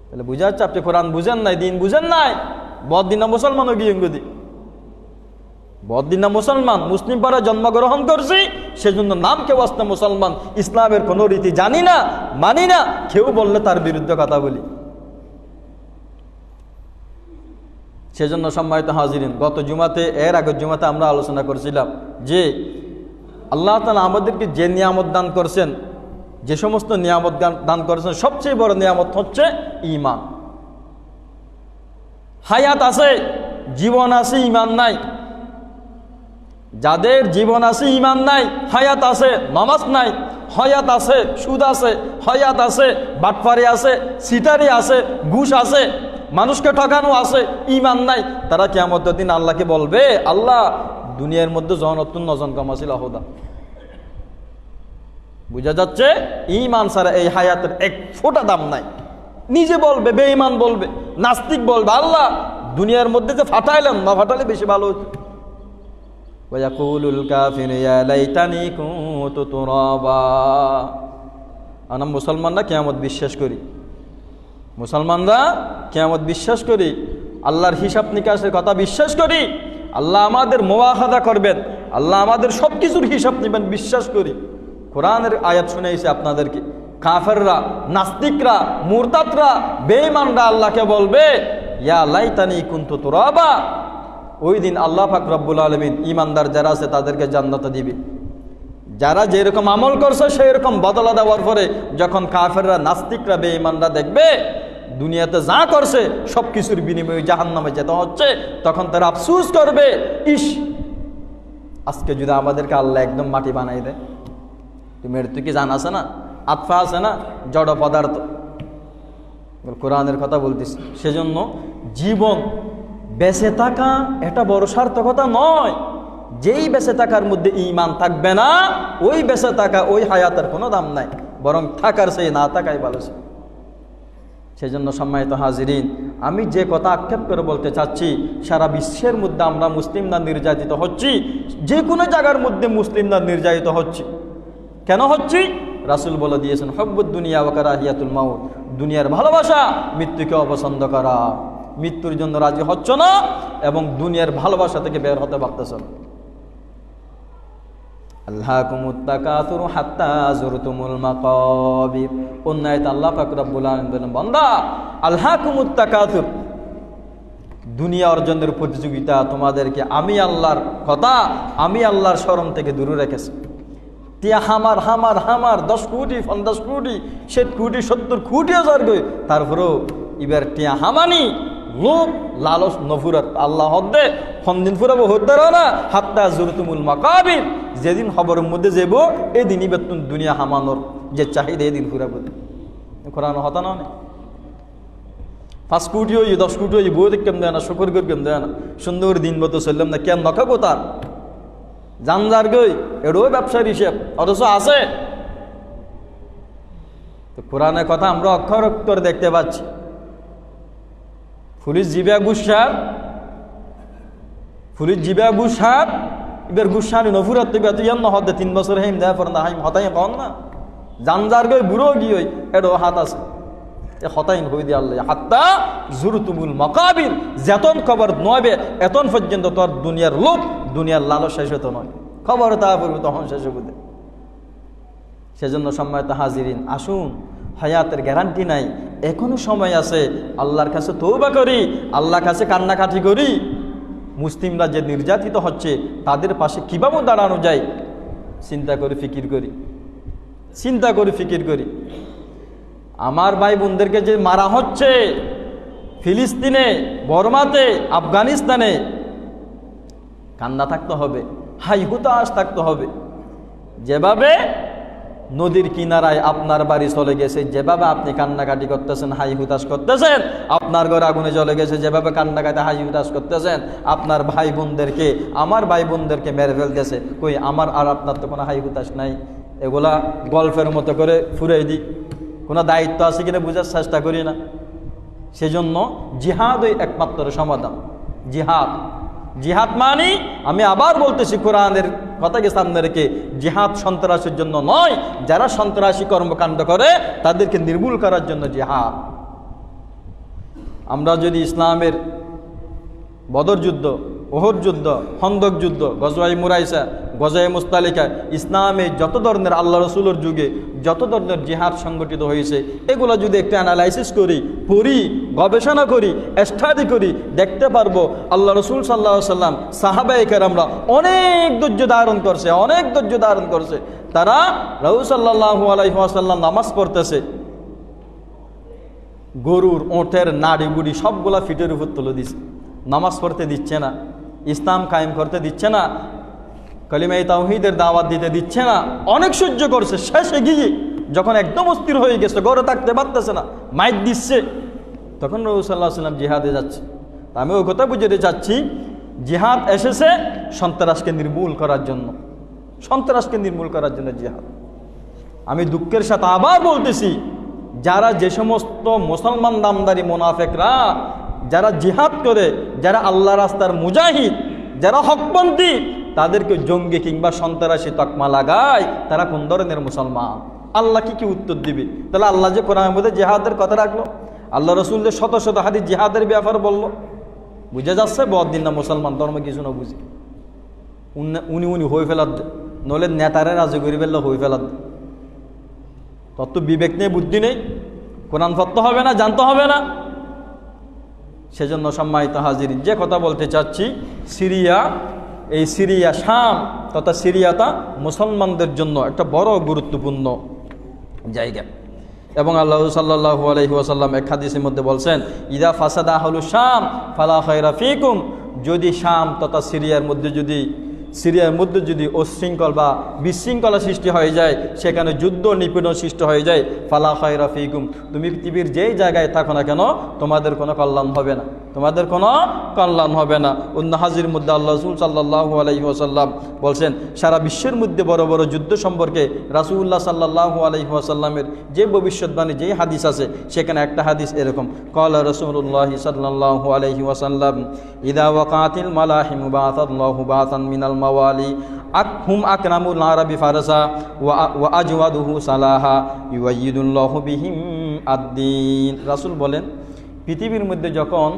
তাহলে বুঝা যাচ্ছে আপনি কোরআন বুঝেন নাই, দিন বুঝেন নাই। বদিনা মুসলমান ও গিয়ে বদিনা মুসলমান, মুসলিম পাড়ায় জন্মগ্রহণ করছি, সেজন্য নাম কেউ আসতে মুসলমান। ইসলামের কোনো রীতি জানি না, মানি না, কেউ বললে তার বিরুদ্ধে কথা বলি। সেজন্য সম্মানিত হাজিরিন, গত জুমাতে, এর আগের জুমাতে আমরা আলোচনা করেছিলাম যে আল্লাহ তাআলা আমাদেরকে যে নিয়ামত দান করছেন, যে সমস্ত নিয়ামত দান করেছেন, সবচেয়ে বড় নিয়ামত হচ্ছে ঈমান। হায়াত আছে, জীবন আছে, ঈমান নাই। যাদের জীবন আছে, ঈমান নাই, হায়াত আছে, নামাজ নাই, হায়াত আছে, সুদ আছে, হায়াত আছে, বাটপারি আছে, সিটারি আছে, ঘুষ আছে, মানুষকে ঠকানো আছে, ঈমান নাই, তারা কিয়ামতের দিন আল্লাহকে বলবে, আল্লাহ দুনিয়ার মধ্যে জনতুন নজন কমাছিল আহুদা। বুঝা যাচ্ছে ঈমান ছাড়া এই হায়াতের এক ফোঁটা দাম নাই। নিজে বলবে, বেঈমান বলবে, নাস্তিক বলবে, আল্লাহ দুনিয়ার মধ্যে যে ফাটাইলাম, না ফাটালে বেশি ভালো হতো। ওয়ায়াকুলুল কাফিরু ইয়া লাইতানি কুনতু তুরাবা। আমরা মুসলমানরা কিয়ামত বিশ্বাস করি, মুসলমানরা কিয়ামত বিশ্বাস করি, আল্লাহর হিসাব নিকাশের কথা বিশ্বাস করি, আল্লাহ আমাদের মুওয়াহাদা করবেন, আল্লাহ আমাদের সব কিছুর হিসাব নেবেন, বিশ্বাস করি। কোরআনের আয়াত শুনেছি আপনাদেরকে, কাফেররা, নাস্তিকরা, মুরতাদরা, বেঈমানরা আল্লাহকে বলবে, ইয়া লাইতানি কুনতু তুরাবা। ওই দিন আল্লাহ পাক রব্বুল আলামিন ঈমানদার যারা আছে তাদেরকে জান্নাত দিবে। যারা যেরকম আমল করছে সেই রকম বদলা দেওয়ার পরে যখন কাফেররা, নাস্তিকরা, বেঈমানরা দেখবে দুনিয়াতে যা করছে সব কিছুর বিনিময়ে জাহান্নামে যেতে হচ্ছে, তখন তারা আফসোস করবে, ইস, আজকে যদি আমাদেরকে আল্লাহ একদম মাটি বানাই দেয়। তুমি এর তুই কি জান আছে না, আতফা আছে না, জড় পদার্থ, কোরআনের কথা বলতেছি। সেজন্য জীবন বেঁচে থাকা এটা বড় সার্থকতা নয়। যেই বেঁচে থাকার মধ্যে ঈমান থাকবে না, ওই বেঁচে থাকা, ওই হায়াতের কোনো দাম নাই, বরং থাকার সেই না থাকাই ভালো। সেজন্য সম্মানিত হাজিরিন, আমি যে কথা আক্ষেপ করে বলতে চাচ্ছি, সারা বিশ্বের মধ্যে আমরা মুসলিমরা নির্যাতিত হচ্ছি, যে কোনো জায়গার মধ্যে মুসলিমরা নির্যাতিত হচ্ছি। কেন হচ্ছি? রাসূল বলে দিয়েছেন, হুব্বুদ দুনিয়া ওয়া কারাহিয়াতুল মাউত, দুনিয়ার ভালোবাসা, মৃত্যুকে অপছন্দ করা। মৃত্যুর জন্য রাজি হচ্ছ না এবং দুনিয়ার ভালোবাসা থেকে বের হতে পারতেছ না। আল্লাহকুমুত তাকাসুরু হাত্তা যুরতুমুল মাকাবির। অন্য আয়াতে আল্লাহ পাক রব্বুল আলামিন বলেন, বান্দা, আল্লাহকুমুত তাকাসুর, দুনিয়া অর্জনের প্রতিযোগিতা তোমাদেরকে আমি আল্লাহর কথা, আমি আল্লাহর শরণ থেকে দূরে রেখেছি। টিয়া হামার হামার হামার 10 কোটি, 50 কোটি, 60 কোটি, 70 কোটি হাজার গই, তারপরেও এবার টিয়া হামানি, লোভ, লালস, নফুরাত আল্লাহ হদ্দে ফন্দিন ফুরাবো হদ্দার না হাত্তা যুরতুমুল মাকাবির। যেদিন খবরের মধ্যে যাব এই দিনই বেতন দুনিয়া হামানোর যে চাহিদা এই দিন ফুরাবো। কোরআন হতা না 5 কোটি হই, 10 কোটি হই, বই কেম দেয় না, শুকর করে কেম দেয় না, সুন্দর দিন মতো চললাম না, কেন নখাবো তার জানজার গই, এটাও ব্যবসার হিসেব, অথচ আছে। তো কোরআনের কথা আমরা অক্ষর অক্ষর দেখতে পাচ্ছি। পুলিশ জিবা গুসার, পুলিশ জিবা গুসার, এবার গুসানি নফুরাত থেকে ইয়ান ন হদে 3 বছর হেম দেয় পর না হাইম হতাই কন না, জানজার গই বুড়ো গিয়ে এটাও হাত আছে, এ হতাইন হই দিয়ে আল্লাহ হাত্তা যুরতুমুল মাকাবির। যেতন খবর নয়বে এতন পর্যন্ত তোর দুনিয়ার লোভ, দুনিয়ার লালস শেষ হতো নয়, খবর তা পড়বে তখন শেষ হবে। সেজন্য সম্মানিত হাজিরিন, আসুন, হায়াতের গ্যারান্টি নাই, এখনো সময় আছে, আল্লাহর কাছে তওবা করি, আল্লাহর কাছে কান্নাকাটি করি। মুসলিমরা যে নির্যাতিত হচ্ছে তাদের পাশে কীভাবে দাঁড়ানো যায় চিন্তা করে ফিকির করি। আমার ভাই বোনদেরকে যে মারা হচ্ছে ফিলিস্তিনে, বর্মাতে, আফগানিস্তানে, কান্না থাকতে হবে, হাই হুতাশ থাকতে হবে। যেভাবে নদীর কিনারায় আপনার বাড়ি চলে গেছে, যেভাবে আপনি কান্নাকাটি করতেছেন, হাই হুতাশ করতেছেন, আপনার ঘরে আগুনে জ্বলে গেছে, যেভাবে কান্নাকাটি হাই হুতাশ করতেছেন, আপনার ভাই বোনদেরকে, আমার ভাই বোনদেরকে মেরে ফেলতেছে, কই আমার আর আপনার তো কোনো হাই হুতাশ নাই। এগুলা গল্পের মতো করে ফুরাই দিই, কোনো দায়িত্ব আছে কিনা বোঝার চেষ্টা করি না। সেজন্য জিহাদই একমাত্র সমাধান। জিহাদ মানে, আমি আবার বলতেছি কোরআনের কথাকে সামনে রেখে, জিহাদ সন্ত্রাসের জন্য নয়, যারা সন্ত্রাসী কর্মকাণ্ড করে তাদেরকে নির্মূল করার জন্য জিহাদ। আমরা যদি ইসলামের বদর যুদ্ধ, ওহদ যুদ্ধ, খন্দক যুদ্ধ, গজওয়ায়ে মুরাইসা, গজওয়ায়ে মুস্তালিকা, ইসলামে যত ধরনের আল্লাহ রসুলের যুগে যত ধরনের জিহাদ সংগঠিত হয়েছে, এগুলো যদি একটু অ্যানালাইসিস করি, পড়ি, গবেষণা করি, স্টাডি করি, দেখতে পারবো আল্লাহ রসুল সাল্লাল্লাহু আলাইহি ওয়াসাল্লাম, সাহাবায়ে কেরামরা অনেক ধৈর্য ধারণ করছে। তারা রাসূল সাল্লাল্লাহু আলাইহি ওয়াসাল্লাম নামাজ পড়তেছে, গরুর ওঁটের নাড়ি বুড়ি সবগুলা ফিটের উপর তুলে দিছে, নামাজ পড়তে দিচ্ছে না, ইসলাম কায়েম করতে দিচ্ছে না, কালিমায়ে তাওহীদের দাওয়াত দিতে দিচ্ছে না, অনেক সহ্য করছে। শেষে গিয়ে যখন একদম অস্থির হয়ে গেছে, ঘরে থাকতে পারতেছে না, মাইক দিচ্ছে, তখন রাসূল সাল্লাল্লাহু আলাইহি ওয়াসাল্লাম জিহাদে যাচ্ছে। আমি ওই কথা বুঝাতে চাচ্ছি, জিহাদ এসেছে সন্ত্রাসকে নির্মূল করার জন্য, জিহাদ। আমি দুঃখের সাথে আবার বলতেছি, যারা যে সমস্ত মুসলমান নামদারি মুনাফিকরা যারা জিহাদ করে, যারা আল্লাহ রাস্তার মুজাহিদ, যারা হকপন্থী, তাদেরকে জঙ্গি কিংবা সন্ত্রাসী তকমা লাগায়, তারা কোন ধরনের মুসলমান? আল্লাহ কি উত্তর দিবে? তাহলে আল্লাহ যে কোরআনের মধ্যে জিহাদের কথা রাখলো, আল্লাহ রসুল যে শত শত হাদিস জিহাদের ব্যাপার বললো, বুঝে যাচ্ছে বদিন না মুসলমান ধর্ম কিছু না বুঝি, উনি হয়ে ফেলার দে, নলে নেতারে রাজি করে ফেললে হয়ে ফেলার দে। তত বিবেক নেই, বুদ্ধি নেই, কোরআন পড়তে হবে না, জানতে হবে না। সেজন্য সম্মানিত হাজিরিন, যে কথা বলতে চাচ্ছি, সিরিয়া শাম তথা সিরিয়াটা মুসলমানদের জন্য একটা বড় গুরুত্বপূর্ণ জায়গা। এবং আল্লাহ সাল্লাল্লাহু আলাইহি ওয়াসাল্লাম এক হাদিসের মধ্যে বলছেন, ইদা ফাসাদা আহলু শাম ফালা খায়রা ফিকুম, যদি শাম তথা সিরিয়ার মধ্যে যদি অশৃঙ্খল বা বিশৃঙ্খলা সৃষ্টি হয়ে যায়, সেখানে যুদ্ধ নিপীড়ন সৃষ্টি হয়ে যায়, ফালা খায়রা ফিকুম, তুমি পৃথিবীর যেই জায়গায় থাকো না কেন, তোমাদের কোনো কল্যাণ হবে না। অন্য হাজির মধ্যে আল্লাহ রাসূল সাল্লাল্লাহু আলাইহি ওয়াসাল্লাম বলছেন, সারা বিশ্বের মধ্যে বড় বড় যুদ্ধ সম্পর্কে রাসূলুল্লাহ সাল্লাল্লাহু আলাইহি ওয়াসাল্লামের যে ভবিষ্যৎবাণী, যে হাদিস আছে, সেখানে একটা হাদিস এরকম, ক্বালা রাসূলুল্লাহ সাল্লাল্লাহু আলাইহি ওয়াসাল্লাম, ইদা ওয়াকাতিল মালাহিমু বাআসাল্লাহু বাআসান মিনাল মাওয়ালি হুম আকরামুল আরাবি ফারসা ওয়া আজওয়াদুহু সালাহা ইউয়াইদুল্লাহু বিহিম আদ-দ্বীন। রাসূল বলেন, পৃথিবীর মধ্যে যখন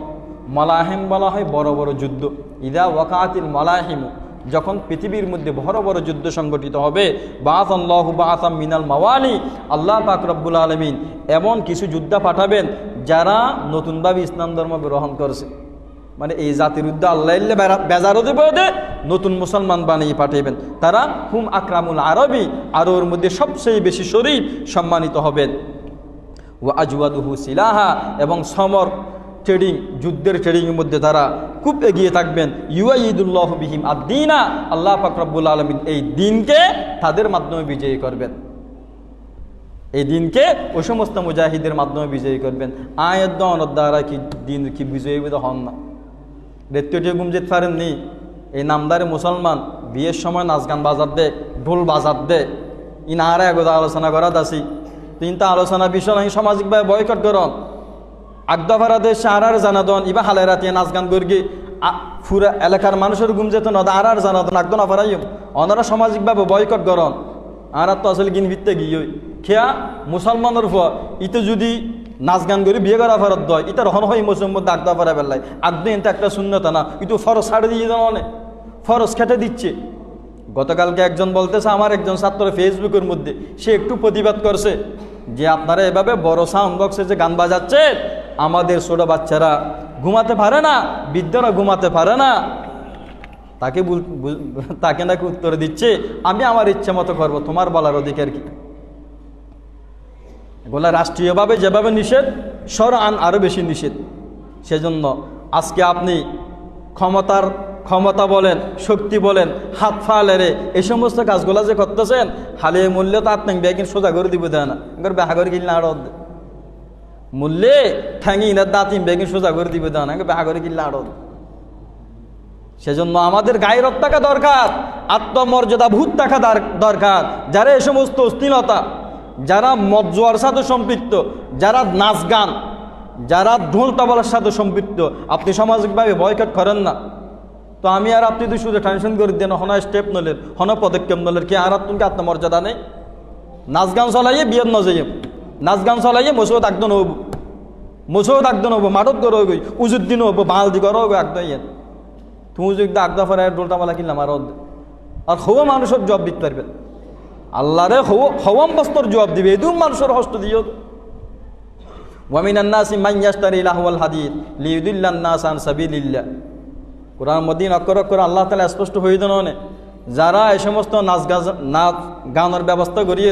মালাহিম বলা হয় বড় বড় যুদ্ধ, ইদা ওয়াকাতিল মালাহিমু, যখন পৃথিবীর মধ্যে বড় বড় যুদ্ধ সংগঠিত হবে, বাআসাল্লাহু বাআসাম মিনাল মাওয়ালি, আল্লাহ পাক রব্বুল আলামিন এমন কিছু যোদ্ধা পাঠাবেন যারা নতুনভাবে ইসলাম ধর্ম গ্রহণ করেছে। মানে এই জাতির উদ্দে আল্লাহ বেজারও দেবে, নতুন মুসলমান বানিয়ে পাঠাইবেন। তারা হুম আকরামুল আরবি, আরবের মধ্যে সবচেয়ে বেশি শরীফ, সম্মানিত হবেন। ওয়া আজওয়াদুহু সিলাহা, এবং সমর ট্রেডিং, যুদ্ধের ট্রেডিংয়ের মধ্যে তারা খুব এগিয়ে থাকবেন। ইউয়াইদুল্লাহু বিহিম আদ-দ্বীনা, আল্লাহ পাক রব্বুল আলামিন এই দিনকে তাদের মাধ্যমে বিজয়ী করবেন, এই দিনকে ওই সমস্ত মুজাহিদের মাধ্যমে বিজয়ী করবেন। আয়াত দাওয়ানোর দ্বারা কি দিন কি বিজয়ী হন না? রেত্তটিয়ে ঘুম যেতে পারেননি? এই নামদারে মুসলমান বিয়ের সময় নাচ গান বাজার দে, ঢোল বাজার দে, ইনারা এগোদা আলোচনা করাত আসি, তিনটা আলোচনা বিষয় নাই সামাজিকভাবে বয়কট করন, আগদাভারা দেশ আরার জানাদন, ইবা হালে রাতে নাচ গান করি পুরা এলাকার মানুষের ঘুম যেত না, আরার জানাদন আগদ না ফারাইম, অনারা সামাজিকভাবে বয়কট করন। আর তো আসলে গিন ভিত্তে গিয়ে খেয়া মুসলমানের ফ ইতে যদি নাচ গান করে বিয়ে করা ফেরত দেয়, এটা রহন হয় মুসলিম মধ্যে আগদা ফেরা বেলায়, আগদ এনতে একটা শূন্যতা না, কিন্তু ফরজ ছাড়ে দিয়ে দেন, অনেক ফরজ খেটে দিচ্ছে। গতকালকে একজন বলতেছে, আমার একজন ছাত্র ফেসবুকের মধ্যে সে একটু প্রতিবাদ করছে যে আপনারা এভাবে বড় সাউন্ড বক্সে যে গান বাজাচ্ছে, আমাদের ছোট বাচ্চারা ঘুমাতে পারে না, বৃদ্ধরা ঘুমাতে পারে না, তাকে নাকি উত্তর দিচ্ছে, আমি আমার ইচ্ছে মতো করবো, তোমার বলার অধিকার কি? এগুলা রাষ্ট্রীয়ভাবে যেভাবে নিষেধ, শরআন আরও বেশি নিষেধ। সেজন্য আজকে আপনি ক্ষমতা বলেন, শক্তি বলেন, হাত ফালেরে এই সমস্ত কাজগুলা যে করতেছেন, হালিয়ে মূল্য তো আপনি বেগিন সোজা করে দিব দেয় না, বেহা করে কিনলে আরো মূল্যে ঠ্যাঙি না দাঁতিম বেগিন সোজা করে দিব দেয় না, বেহা করে কিনলে আরো। সেজন্য আমাদের গায়রত থাকা দরকার, আত্মমর্যাদা ভূত থাকা দরকার। যারা এই সমস্ত অশ্লীলতা, যারা মদ জোয়ার সাথে সম্পৃক্ত, যারা নাচ গান, যারা ঢোল তাবলার সাথে সম্পৃক্ত, আপনি সামাজিকভাবে বয়কট করেন না, তো আমি আর আপনি তো শুধু টেনশন করে দেন, হন স্টেপ নলের, হন পদক্ষেপ নলের, কি আর তুমি আত্মমর্যাদা নেই? নাচ গান চলাইয়ে বিয়ের নজাইয়ে, নাচ গান চলাইয়ে মসুদ একদম হব, মসুদ একদম হবো, মাঠত করে হবো, উজুদ্দিন হবো, বাল দি করো হবো একদম ইয়ে। তুমি যদি আগদা ফেরা ডোল তাবলা কিনলাম আর হওয়া মানুষের জবাব দিতে পারবে, আল্লাহরে হওয়াম বস্তর জবাব দিবে, এই দুম মানুষের হস্ত দিও। ওয়ামিনান নাসি মান ইয়াশতারি লাহওয়াল হাদিস লিইউদিল্লান নাস আন সাবিলিল্লাহ। কোরআন মদিন অক্ষর অক্ষর আল্লাহ তাআলা স্পষ্ট হয়ে দেন, যারা এই সমস্ত নাচ গানের ব্যবস্থা করিয়ে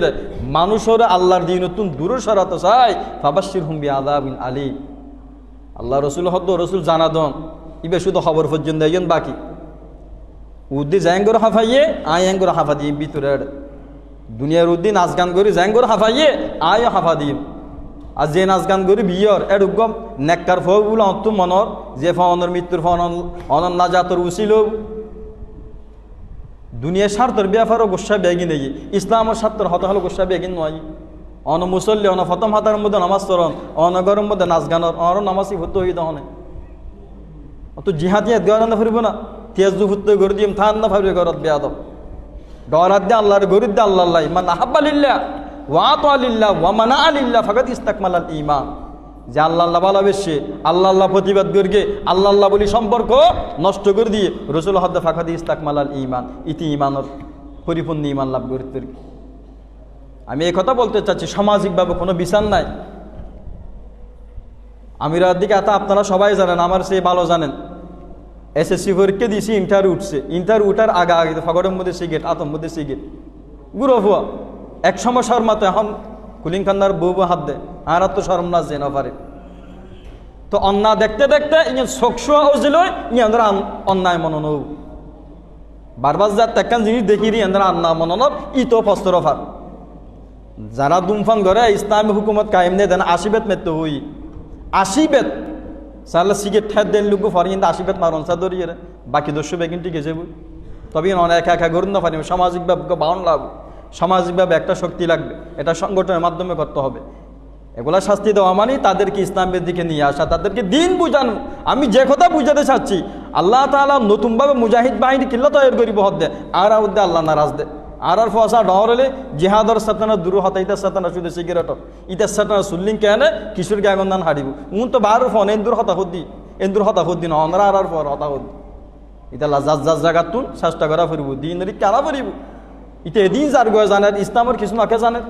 মানুষের আল্লাহর দিন নতুন দূরে সরাতে চায়, ফাবাশশিরহুম বিআযাবিন আলীম। আল্লাহ রসুল রসুল জানাদন, ইবে শুধু খবর পর্যন্ত একজন বাকি উদ্দি জ্যাঙ্গর হাফাইয়ে আয় অ্যাঙ্গর হাফা দিয়ে ভিতরে দুনিয়ার উদ্দি নাচ গান করি জ্যাঙ্গর হাফাইয়ে আয় হাফা দিয়ে। আর যে নাচ গান করি বিয়র এরকম নেককার ফগুলো অন্ত মনর যে ফনের মৃত্যুর ফন অনন্য জাতর উচিল দুনিয়ার স্বার্থের ব্যাপারও গোসা বেগিন নেই, ইসলামের স্বার্থের হত হলো গোসা বেগিন নয়। অন মুসল্লি অন ফতম হাতার মধ্যে নামাজ চরণ, অনগরের মধ্যে নাচ গানর অন নামাজই ভূত হয়ে দহনে অত জিহাদিয়াত গড় না ফিরব না, তেজ ভূত গড়ে দিয়ে থান না ফারবে গরত বেয়াদব ডরাত দিয়ে আল্লাহর গরিব দিয়ে আল্লাহ মান আহাব্বালিল্লাহ ওয়া তাআলিল্লাহ ওয়া মানা আলিল্লাহ ফাকাদ ইস্তাকমালাল ঈমান। যে আল্লাহ আল্লাহ ভালোবেসে আল্লাহ প্রতিবাদ করবে, আল্লাহ বলি সম্পর্ক নষ্ট করে দিয়ে রসুল হদ্দা ফাকাদ ইস্তাকমালাল ঈমান, ইতি ঈমানের পরিপূর্ণ ঈমান লাভ করতে। আমি এই কথা বলতে চাচ্ছি, সামাজিকভাবে কোনো বিচার নাই। আমিরার দিকে আপনারা সবাই জানেন, আমার সে ভালো জানেন, এসএসসি পরীক্ষা দিয়েছি, ইন্টারভিউ উঠছে, ইন্টারভিউ উঠার আগে ফাগড়ের মধ্যে সিগারেট, আতর মধ্যে সিগারেট গুরো হওয়া এক সময় শর্মাতে এখন কুলিং খান্নার বউ হাত দেয়, আর তো শরম না যে না পারে। তো অন্যায় দেখতে দেখতে ইয়ে চোখশোয়া হয়েছিল, ইয়ে অন্যায় মনন বারবার যার তেকান জিনিস দেখি এদের অন্যায় মনন ই তো ফস্তর অফার। যারা দুমফান করে ইসলামী হুকুমত কায়েম নেই দেন, আশিবেত মেতে হই আশিবেত সালে সিগারেট ঠের দেন লুকু ফরি কিন্তু আশিবেত মারন সা ধরিয়ে বাকি দস্যু বেগিন টিকে যাবো, তবে অনেক একা একা গরুন না পারি। সামাজিকভাবে বাউন লাগবে, সামাজিকভাবে একটা শক্তি লাগবে, এটা সংগঠনের মাধ্যমে করতে হবে। এগুলা শাস্তি দেওয়া মানে তাদেরকে ইসলামের দিকে নিয়ে আসা, তাদেরকে দিন বুঝানো। আমি যে কথা বুঝাতে চাচ্ছি, আল্লাহ তাআলা নতুনভাবে মুজাহিদ বাহিনী কিল্লা তৈরি করিব হদ্দে আর উদ্দে আল্লাহ নারাজ দে আর ফসা ডহরলে জিহাদর সাতানা দূর হতা ইতার সাতানা শুধু সিগারেট ইতার সাতানা সুল্লিং কেনে কিশোর গাগন্দান হারিব তো বার ফোন এন্দুর হতা হদ্দি না অনরা আর ফর হতা হদ্দি ইতাল্লা যাজ জাগাত তুন চেষ্টা করা ফুরিব দিন কারা ফুরিব ইতে এদিন যার গয়ে জানের ইসলামের কিছু নাকে জানের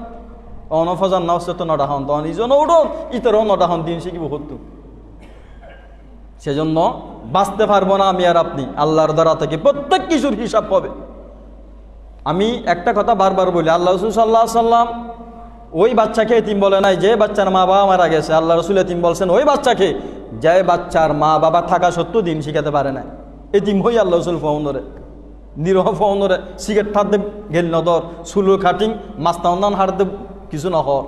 অনফজান নাও সে তো নটা হন তখন ইজনও উঠুন ইতরও নটা হন দিন শিখিব হতো। সেজন্য বাঁচতে পারবো না আমি আর আপনি, আল্লাহর দ্বারা থেকে প্রত্যেক কিছুর হিসাব পাবে। আমি একটা কথা বারবার বলি, আল্লাহ রসুল সাল্লাহ সাল্লাম ওই বাচ্চাকে এতিম বলে নাই যে বাচ্চার মা বাবা মারা গেছে। আল্লাহ রসুল এতিম বলছেন ওই বাচ্চাকে যে বাচ্চার মা বাবা থাকা সত্ত্বেও দিন শিখাতে পারে না। এতিম হই আল্লাহ রসুল ফৌনরে নিরহ ফৌনরে সিগারেট ফাঁদে গেল নদর সুলুর খাটিং মাস্তা অন্যান হারদে কিছু নহর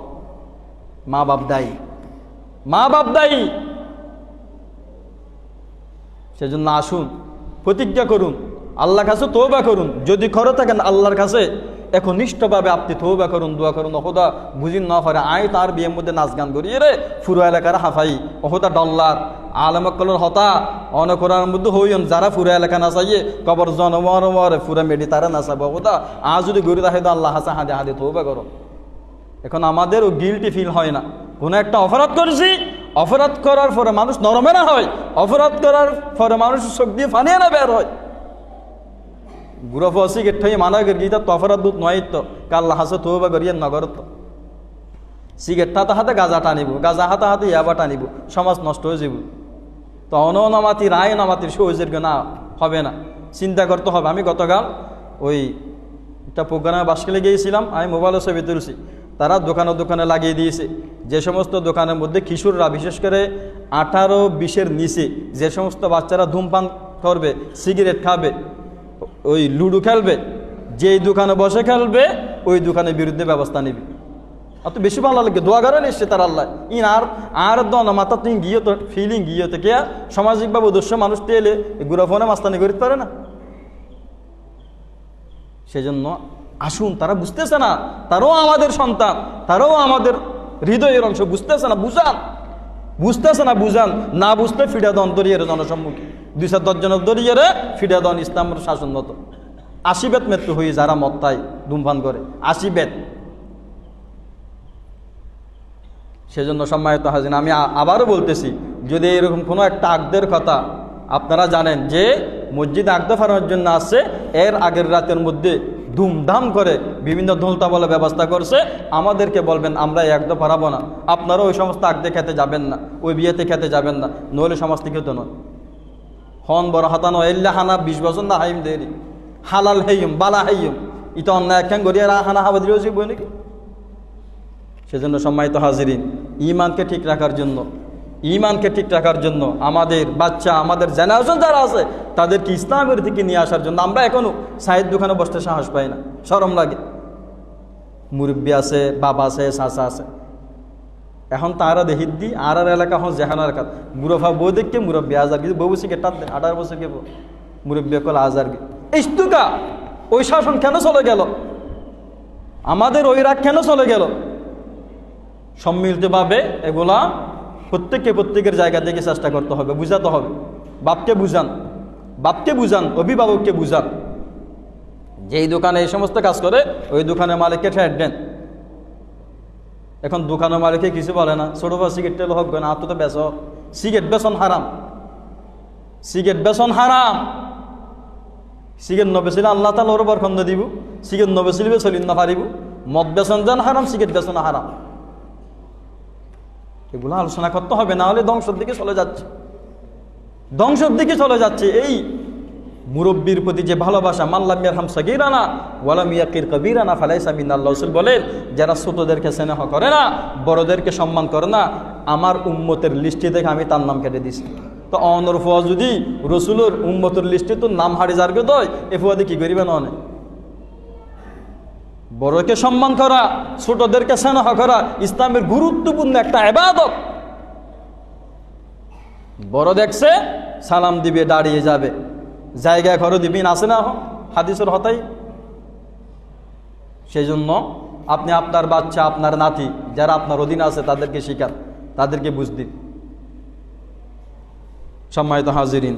মা বাপ দায়ী। সেজন্য আসুন প্রতিজ্ঞা করুন, আল্লাহর কাছে তওবা করুন। যদি করে থাকেন আল্লাহর কাছে একনিষ্ঠভাবে আপনি তওবা করুন, দোয়া করুন। ওহদা বুঝিন না পারে আয় তার বিয়ের মধ্যে নাচ গান করিয়ে রে ফুরো এলাকার হাফাই ওহদা ডল্লার আলমকলের হতা অনকরার মধ্যে হইন যারা ফুরো এলাকা নাচাইয়ে কবর জনমর ফুরা মেডি তারা নাচাবো ওহদা আজ যদি গড়ি রাখে তো আল্লাহ হাসা হাদে হাদে তওবা করো। এখন আমাদেরও গিল্টি ফিল হয় না, কোনো একটা অপরাধ করেছি, অপরাধ করার পরে মানুষ নরমে না হয়, অপরাধ করার পরে মানুষ চোখ দিয়ে ফানিয়ে না বের হয়। গুরফ সিগারেট ঠাই মানা করি তো অপরাধ দুধ নয় তো কাল্লা হাসে তওবা করিয়ে নগরত সিগারেট হাতে হাতে গাঁজা টানিব, গাঁজা হাতে হাতে ইয়াবা টানিব, সমাজ নষ্ট হয়ে যাব। তো অননামাতির রায় নামাতির সহজের না হবে না। চিন্তা করতে হবে। আমি গতকাল ওই একটা প্রোগ্রামে বাসকালে গিয়েছিলাম, আমি মোবাইলে ছবি তুলছি, তারা দোকানে দোকানে লাগিয়ে দিয়েছে যে সমস্ত দোকানের মধ্যে কিশোররা, বিশেষ করে 18-20-এর নিচে যে সমস্ত বাচ্চারা ধূমপান করবে, সিগারেট খাবে, ওই লুডো খেলবে, যেই দোকানে বসে খেলবে ওই দোকানের বিরুদ্ধে ব্যবস্থা নেবে। অত বেশি ভালো লাগে, দোয়া করে নিচ্ছে তার আল্লাহ ইন আর দন মাথা তুই গিয়ে তো ফিলিং গিয়ে তো কে সামাজিকভাবে উদ্দেশ্য মানুষ এলে গুড়া ফোনে মাস্তানি করতে পারে না। সেজন্য আসুন, তারা বুঝতেছে না, তারাও আমাদের সন্তান, তারাও আমাদের হৃদয়ের অংশ, বুঝতেছে না, বুঝতেছে না, বুঝান, না বুঝতে ফিডা দন দরিয়ে জনসম্মুখে 210 জনের দরিয়ে ফিডা দন ইসলামের শাসন মতো 80 বেত মৃত্যু হয়ে যারা মত্তায় ধূমপান করে, 80 বেত। সেজন্য সম্মানিত হাজির, আমি আবারও বলতেছি, যদি এরকম কোনো একটা আকদের কথা আপনারা জানেন যে মসজিদ আকদা ফারানোর জন্য আসছে, এর আগের রাতের মধ্যে ধুমধাম করে বিভিন্ন ধোলতাবলা ব্যবস্থা করছে, আমাদেরকে বলবেন, আমরা একদা ফারাবো না। আপনারা ওই সমস্ত আকদে খেতে যাবেন না, ওই বিয়েতে খেতে যাবেন না, নইলে সমাজ থেকে তো নয়। হন বড় হাতানো এল্লা হানা 20 বছর না হাইম দেরি হালাল হেইম বালা হেইম ইটা অন্যায় একখান গড়িয়া হানা হাবা দিলেও যে বই নাকি। সেজন্য সম্মানিত হাজিরিন, ইমানকে ঠিক রাখার জন্য আমাদের বাচ্চা, আমাদের জেনারেশন যারা আছে তাদেরকে ইসলামের দিকে নিয়ে আসার জন্য আমরা এখনো সাহিত্য দোকানে বসতে সাহস পাই না, শরম লাগে। মুরব্বী আছে, বাবা আছে, চাচা আছে, এখন তারা দেহিদ্দি আর এলাকা এখন জেহানার কাজ মুরফা বউ দেখকে মুরব্বী আজার গিয়ে বউ বসে টাপ দেয় 18 বছর কে মুরব্বী কল আজার গে ইস্তুকা। ওই শাসন কেন চলে গেল? আমাদের ওই রাগ কেন চলে গেল? সম্মিলিতভাবে এগুলা প্রত্যেকের জায়গা থেকে চেষ্টা করতে হবে, বুঝাতে হবে। বাপকে বুঝান, অভিভাবককে বুঝান। যেই দোকানে এই সমস্ত কাজ করে ওই দোকানের মালিককে ঠেট দেন। এখন দোকানের মালিকে কিছু বলে না, ছোট বা সিগারেট তেল হোক না, তো বেচ, সিগারেট বেচন হারাম, সিগারেট নবেছিলে আল্লাহ তাআলা ওর বরখন্দ দিব, সিগারেট নবেছিলিবে চলিন না পারিব, মদ বেচন যান হারাম, সিগারেট বেচন হারাম। এগুলো আলোচনা করতে হবে, না হলে ধ্বংসের দিকে চলে যাচ্ছে। এই মুরব্বীর প্রতি যে ভালোবাসা, মাল্লাম ইয়ারহাম সাগীরানা ওয়ালাম ইয়াকির কবীরানা ফালাইসা মিনাল্লাহ, রাসূল বলেন, যারা ছোটদেরকে স্নেহ করে না, বড়দেরকে সম্মান করে না, আমার উম্মতের লিস্টে দেখে আমি তার নাম কেটে দিছি। তো অনর ফুয়া যদি রসুলের উম্মতের লিস্টে তো নাম হারি যারকে দয়, এ ফুয়াদি কি করিবে না? বড়কে সম্মান করা, ছোটদেরকে স্নেহ করা ইসলামের গুরুত্বপূর্ণ একটা ইবাদত। বড় দেখছে সালাম দিবে, দাঁড়িয়ে যাবে, জায়গায় ঘরে দিবেন, আসে না হাদিসের হতাই। সেই জন্য আপনি আপনার বাচ্চা, আপনার নাতি যারা আপনার অধীনে আছে তাদেরকে শিখান, তাদেরকে বুঝ দিন। সম্মানিত হাজিরিন,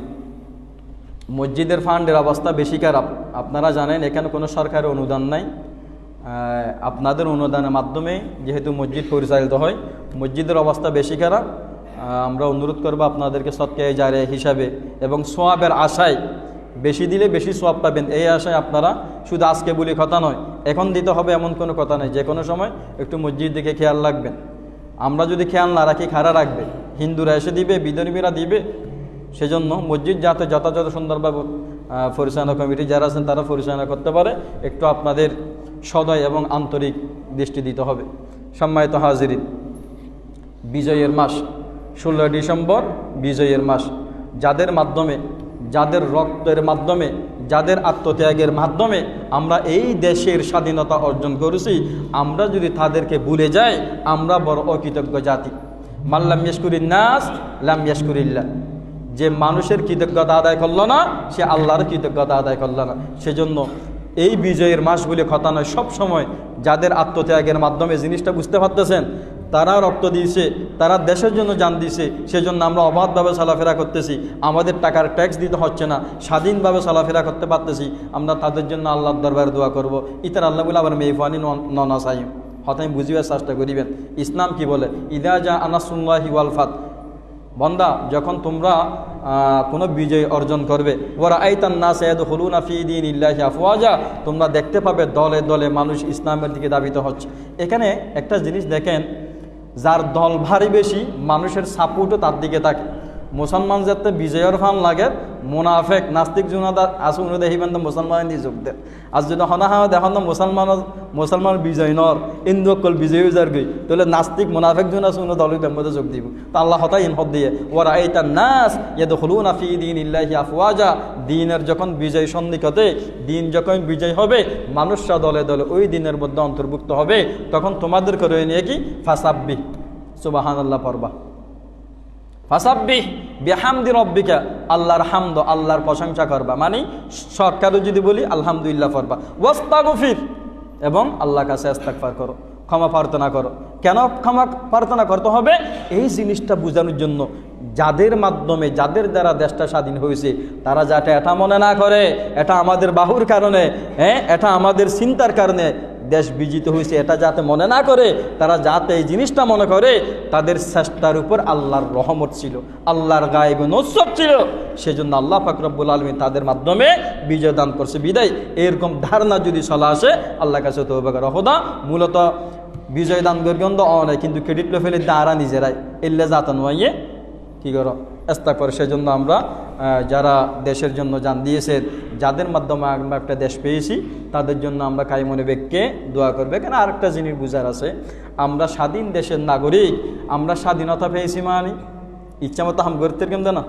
মসজিদের ফান্ডের অবস্থা বেশি খারাপ। আপনারা জানেন এখানে কোনো সরকারি অনুদান নাই। আপনাদের অনুদানের মাধ্যমে যেহেতু মসজিদ পরিচালিত হয়, মসজিদের অবস্থা বেশি খারাপ। আমরা অনুরোধ করবো আপনাদেরকে সদকায়ে জারিয়া হিসাবে এবং সোয়াবের আশায়, বেশি দিলে বেশি সোয়াব পাবেন এই আশায় আপনারা শুধু আজকে বলি কথা নয়, এখন দিতে হবে এমন কোনো কথা নেই। যে কোনো সময় একটু মসজিদ দিকে খেয়াল রাখবেন। আমরা যদি খেয়াল না রাখি খারা রাখবে, হিন্দুরা এসে দিবে, বিধর্মীরা দিবে। সেজন্য মসজিদ যাতে যথাযথ সুন্দরভাবে পরিচালনা কমিটি যারা আছেন তারা পরিচালনা করতে পারে, একটু আপনাদের সদয় এবং আন্তরিক দৃষ্টি দিতে হবে। সম্মানিত হাজিরিন, বিজয়ের মাস 16 ডিসেম্বর বিজয়ের মাস। যাদের মাধ্যমে, যাদের রক্তের মাধ্যমে, যাদের আত্মত্যাগের মাধ্যমে আমরা এই দেশের স্বাধীনতা অর্জন করেছি, আমরা যদি তাদেরকে ভুলে যাই আমরা বড় অকৃতজ্ঞ জাতি। মাল্লাম ইয়াশকুরিন নাস লাম ইয়াশকুরিল্লাহ। যে মানুষের কৃতজ্ঞতা আদায় করল না, সে আল্লাহর কৃতজ্ঞতা আদায় করল না। সেজন্য এই বিজয়ের মাস বলে কথা নয়, সবসময় যাদের আত্মত্যাগের মাধ্যমে জিনিসটা বুঝতে পারতেছেন, তারা রক্ত দিয়েছে, তারা দেশের জন্য জান দিয়েছে, সেজন্য আমরা অবাধভাবে চলাফেরা করতেছি, আমাদের টাকার ট্যাক্স দিতে হচ্ছে না, স্বাধীনভাবে চলাফেরা করতে পারতেছি। আমরা তাদের জন্য আল্লাহর দরবারে দোয়া করব। ইতার আল্লাহ বলে আবার মেহফানি ননাসাই হতাই বুঝিবার চেষ্টা করিবেন। ইসলাম কি বলে? ইদা যা আনাসুল্লাহি ওয়াল ফাত, বন্দা যখন তোমরা কোনো বিজয় অর্জন করবে, ওরা আইতান নাস ইয়াদখুলুনা ফি দীনিল্লাহি আফওয়াজা, তোমরা দেখতে পাবে দলে দলে মানুষ ইসলামের দিকে ধাবিত হচ্ছে। এখানে একটা জিনিস দেখেন, যার দল ভারী বেশি মানুষের সাপোর্টও তার দিকে থাকে। মুসলমান যাতে বিজয়ের ফান লাগে মুনাফেক নাস্তিক জুনাদা আসু উনি দেখিবেন তো মুসলমান দিয়ে যোগ দেন আর যদি হনা হাওয়া দেখুন না মুসলমান বিজয় নর ইন্দু অকল বিজয় যার গই তাহলে নাস্তিক মুনাফেক জুন আসু উনি দলের মধ্যে যোগ দিব তা আল্লাহ হতাই ইনহদ দিয়ে ওরা এইটা নাস ইয়াদখুলুনা ফি দীনিল্লাহি আফওয়াজা দিনের যখন বিজয় সন্নিকটে দিন যখন বিজয় হবে মানুষরা দলে দলে ওই দিনের মধ্যে অন্তর্ভুক্ত হবে তখন তোমাদের করে নিয়ে কি ফাসাব্বি সুবহানাল্লাহ পড়বা ফাসাব্বিহ বিহামদি রব্বিকা আল্লাহর হামদ আল্লাহর প্রশংসা করবা মানে শর্টকাটে যদি বলি আলহামদুলিল্লাহ পড়বা ওয়াস্তাগফির এবং আল্লাহর কাছে ইস্তিগফার করো ক্ষমা প্রার্থনা করো কেন ক্ষমা প্রার্থনা করতে হবে এই জিনিসটা বোঝানোর জন্য যাদের মাধ্যমে যাদের দ্বারা দেশটা স্বাধীন হয়েছে তারা যাতে এটা মনে না করে এটা আমাদের বাহুর কারণে এটা আমাদের চিন্তার কারণে দেশ বিজিত হয়েছে এটা যাতে মনে না করে তারা যাতে এই জিনিসটা মনে করে তাদের চেষ্টার উপর আল্লাহর রহমত ছিল আল্লাহর গায়েব নসরত ছিল সেজন্য আল্লাহ পাক রব্বুল আলামিন তাদের মাধ্যমে বিজয় দান করছে বিদায় এরকম ধারণা যদি চলে আসে আল্লাহর কাছে তওবা করা খোদা মূলত বিজয় দান গর্গন্ধ অনেক কিন্তু ক্রেডিট লো ফেলে তারা নিজেরাই এল্লে যাতা নয় কী করো চেষ্টা করে সেজন্য আমরা যারা দেশের জন্য জান দিয়েছেন যাদের মাধ্যমে আমরা একটা দেশ পেয়েছি তাদের জন্য আমরা কাইমনে বেগকে দোয়া করবে কেন আরেকটা জিনিস বুঝার আছে আমরা স্বাধীন দেশের নাগরিক আমরা স্বাধীনতা পেয়েছি মানে ইচ্ছা মতো হাম করতে কেমন না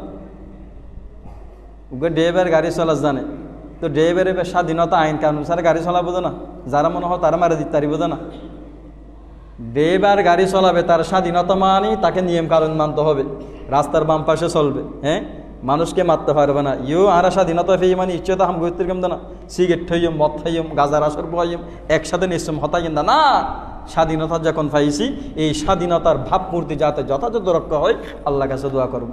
ড্রাইভার গাড়ি চলা জানে তো ড্রাইভারের স্বাধীনতা আইন কানুন ছাড়া গাড়ি চলাবো না যারা মনে হয় তারা মারা দিতে পারিব না ড্রাইভার গাড়ি চলাবে তার স্বাধীনতা মানে তাকে নিয়ম কানুন মানতে হবে রাস্তার বাম পাশে চলবে মানুষকে মারতে পারবে না আর স্বাধীনতা পেয়ে মানে ইচ্ছে তো হাম ঘুরতে কেমন না সিগারেট খাইম মদ খাইম গাজার আসর বইম একসাথে নিশ্চম হতাই না না স্বাধীনতা যখন পাইছি এই স্বাধীনতার ভাবমূর্তি যাতে যথাযথ রক্ষা হয় আল্লাহর কাছে দোয়া করব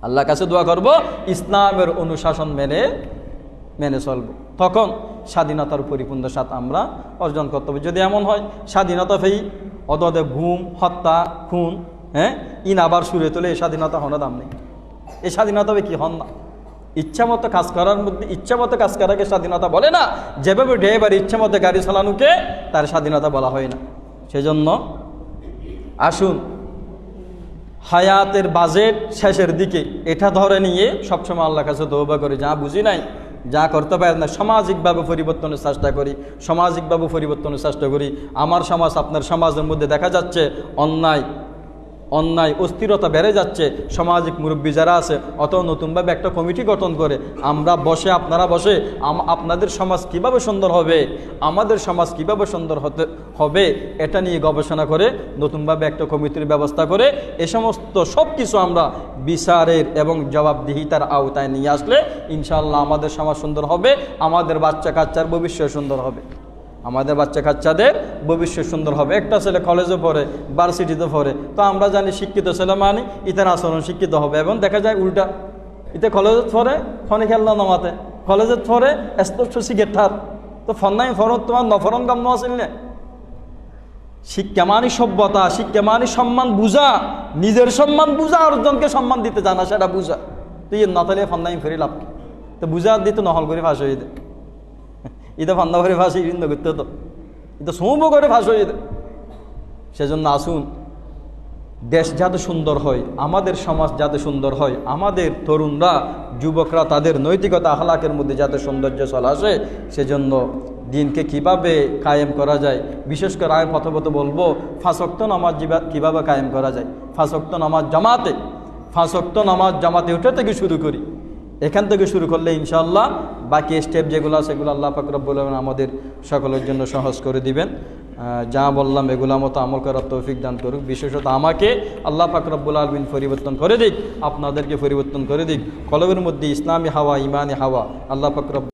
আল্লাহর কাছে দোয়া করব ইসলামের অনুশাসন মেনে চলব তখন স্বাধীনতার পরিপূর্ণ সাথে আমরা অর্জন করতে হবে যদি এমন হয় স্বাধীনতা পেয়ে অদদে ঘুম হত্যা খুন ইন আবার সুরে তোলে এই স্বাধীনতা হওয়ার দাম নেই এই স্বাধীনতা হবে কি হন না ইচ্ছা মতো কাজ করার মধ্যে ইচ্ছা মতো কাজ করাকে স্বাধীনতা বলে না যেভাবে ড্রাইভার ইচ্ছা মতো গাড়ি চালানোকে তার স্বাধীনতা বলা হয় না সেজন্য আসুন হায়াতের বাজেট শেষের দিকে এটা ধরে নিয়ে সবসময় আল্লাহর কাছে তওবা করি যা বুঝি নাই যা করতে পারে না সামাজিকভাবে পরিবর্তনের চেষ্টা করি সামাজিকভাবে পরিবর্তনের চেষ্টা করি আমার সমাজ আপনার সমাজের মধ্যে দেখা যাচ্ছে অন্যায় অস্থিরতা বেড়ে যাচ্ছে সামাজিক মুরব্বী যারা আছে অত নতুনভাবে একটা কমিটি গঠন করে আমরা বসে আপনারা বসে আপনাদের সমাজ কিভাবে সুন্দর হবে আমাদের সমাজ কিভাবে সুন্দর হবে এটা নিয়ে গবেষণা করে নতুনভাবে একটা কমিটির ব্যবস্থা করে এ সমস্ত সব কিছু আমরা বিচারের এবং জবাবদিহিতার আওতায় নিয়ে আসলে ইনশাআল্লাহ আমাদের সমাজ সুন্দর হবে আমাদের বাচ্চা কাচ্চার ভবিষ্যৎ সুন্দর হবে আমাদের বাচ্চা কাচ্চাদের ভবিষ্যৎ সুন্দর হবে একটা ছেলে কলেজে পড়ে ভার্সিটিতে পড়ে তো আমরা জানি শিক্ষিত ছেলে মানে ইতার আচরণ শিক্ষিত হবে এবং দেখা যায় উল্টা ইতে কলেজত পড়ে ফোনে খেলনা নামাতে কলেজত পড়ে স্পষ্ট সিগারেট তো ফোন নাই ফরত তোমার নফরন কাম আসিল না শিক্ষা মানে সভ্যতা শিক্ষা মানে সম্মান বুঝা নিজের সম্মান বুঝা আরেকজনকে সম্মান দিতে জানা সেটা বুঝা তুই নাতালে ফোন নাই ফেরি লাভ তো বুঝা দিতে নহল করে ফাঁস হয়ে দেয় এটা ফান্না করে ফাঁসি ইন্দ করতে তো এটা সমুভ করে ফাঁস হয়ে দেয় সেজন্য আসুন দেশ যাতে সুন্দর হয় আমাদের সমাজ যাতে সুন্দর হয় আমাদের তরুণরা যুবকরা তাদের নৈতিকতা আখলাকের মধ্যে যাতে সৌন্দর্য চলে আসে সেজন্য দিনকে কিভাবে কায়েম করা যায় বিশেষ করে আমি প্রথমত বলবো 5 ওয়াক্ত নামাজ কিভাবে কায়েম করা যায় 5 ওয়াক্ত নামাজ জামাতে উঠে থেকে শুরু করি এখান থেকে শুরু করলে ইনশাআল্লাহ বাকি স্টেপ যেগুলো সেগুলো আল্লাহ পাক রব্বুল আলামিন আমাদের সকলের জন্য সহজ করে দিবেন যা বললাম এগুলো মতো আমল করার তৌফিক দান করুক বিশেষত আমাকে আল্লাহ পাক রব্বুল আলামিন পরিবর্তন করে দিক আপনাদেরকে পরিবর্তন করে দিক কলবের মধ্যে ইসলামী হাওয়া ইমানি হাওয়া আল্লাহ পাক রব্বুল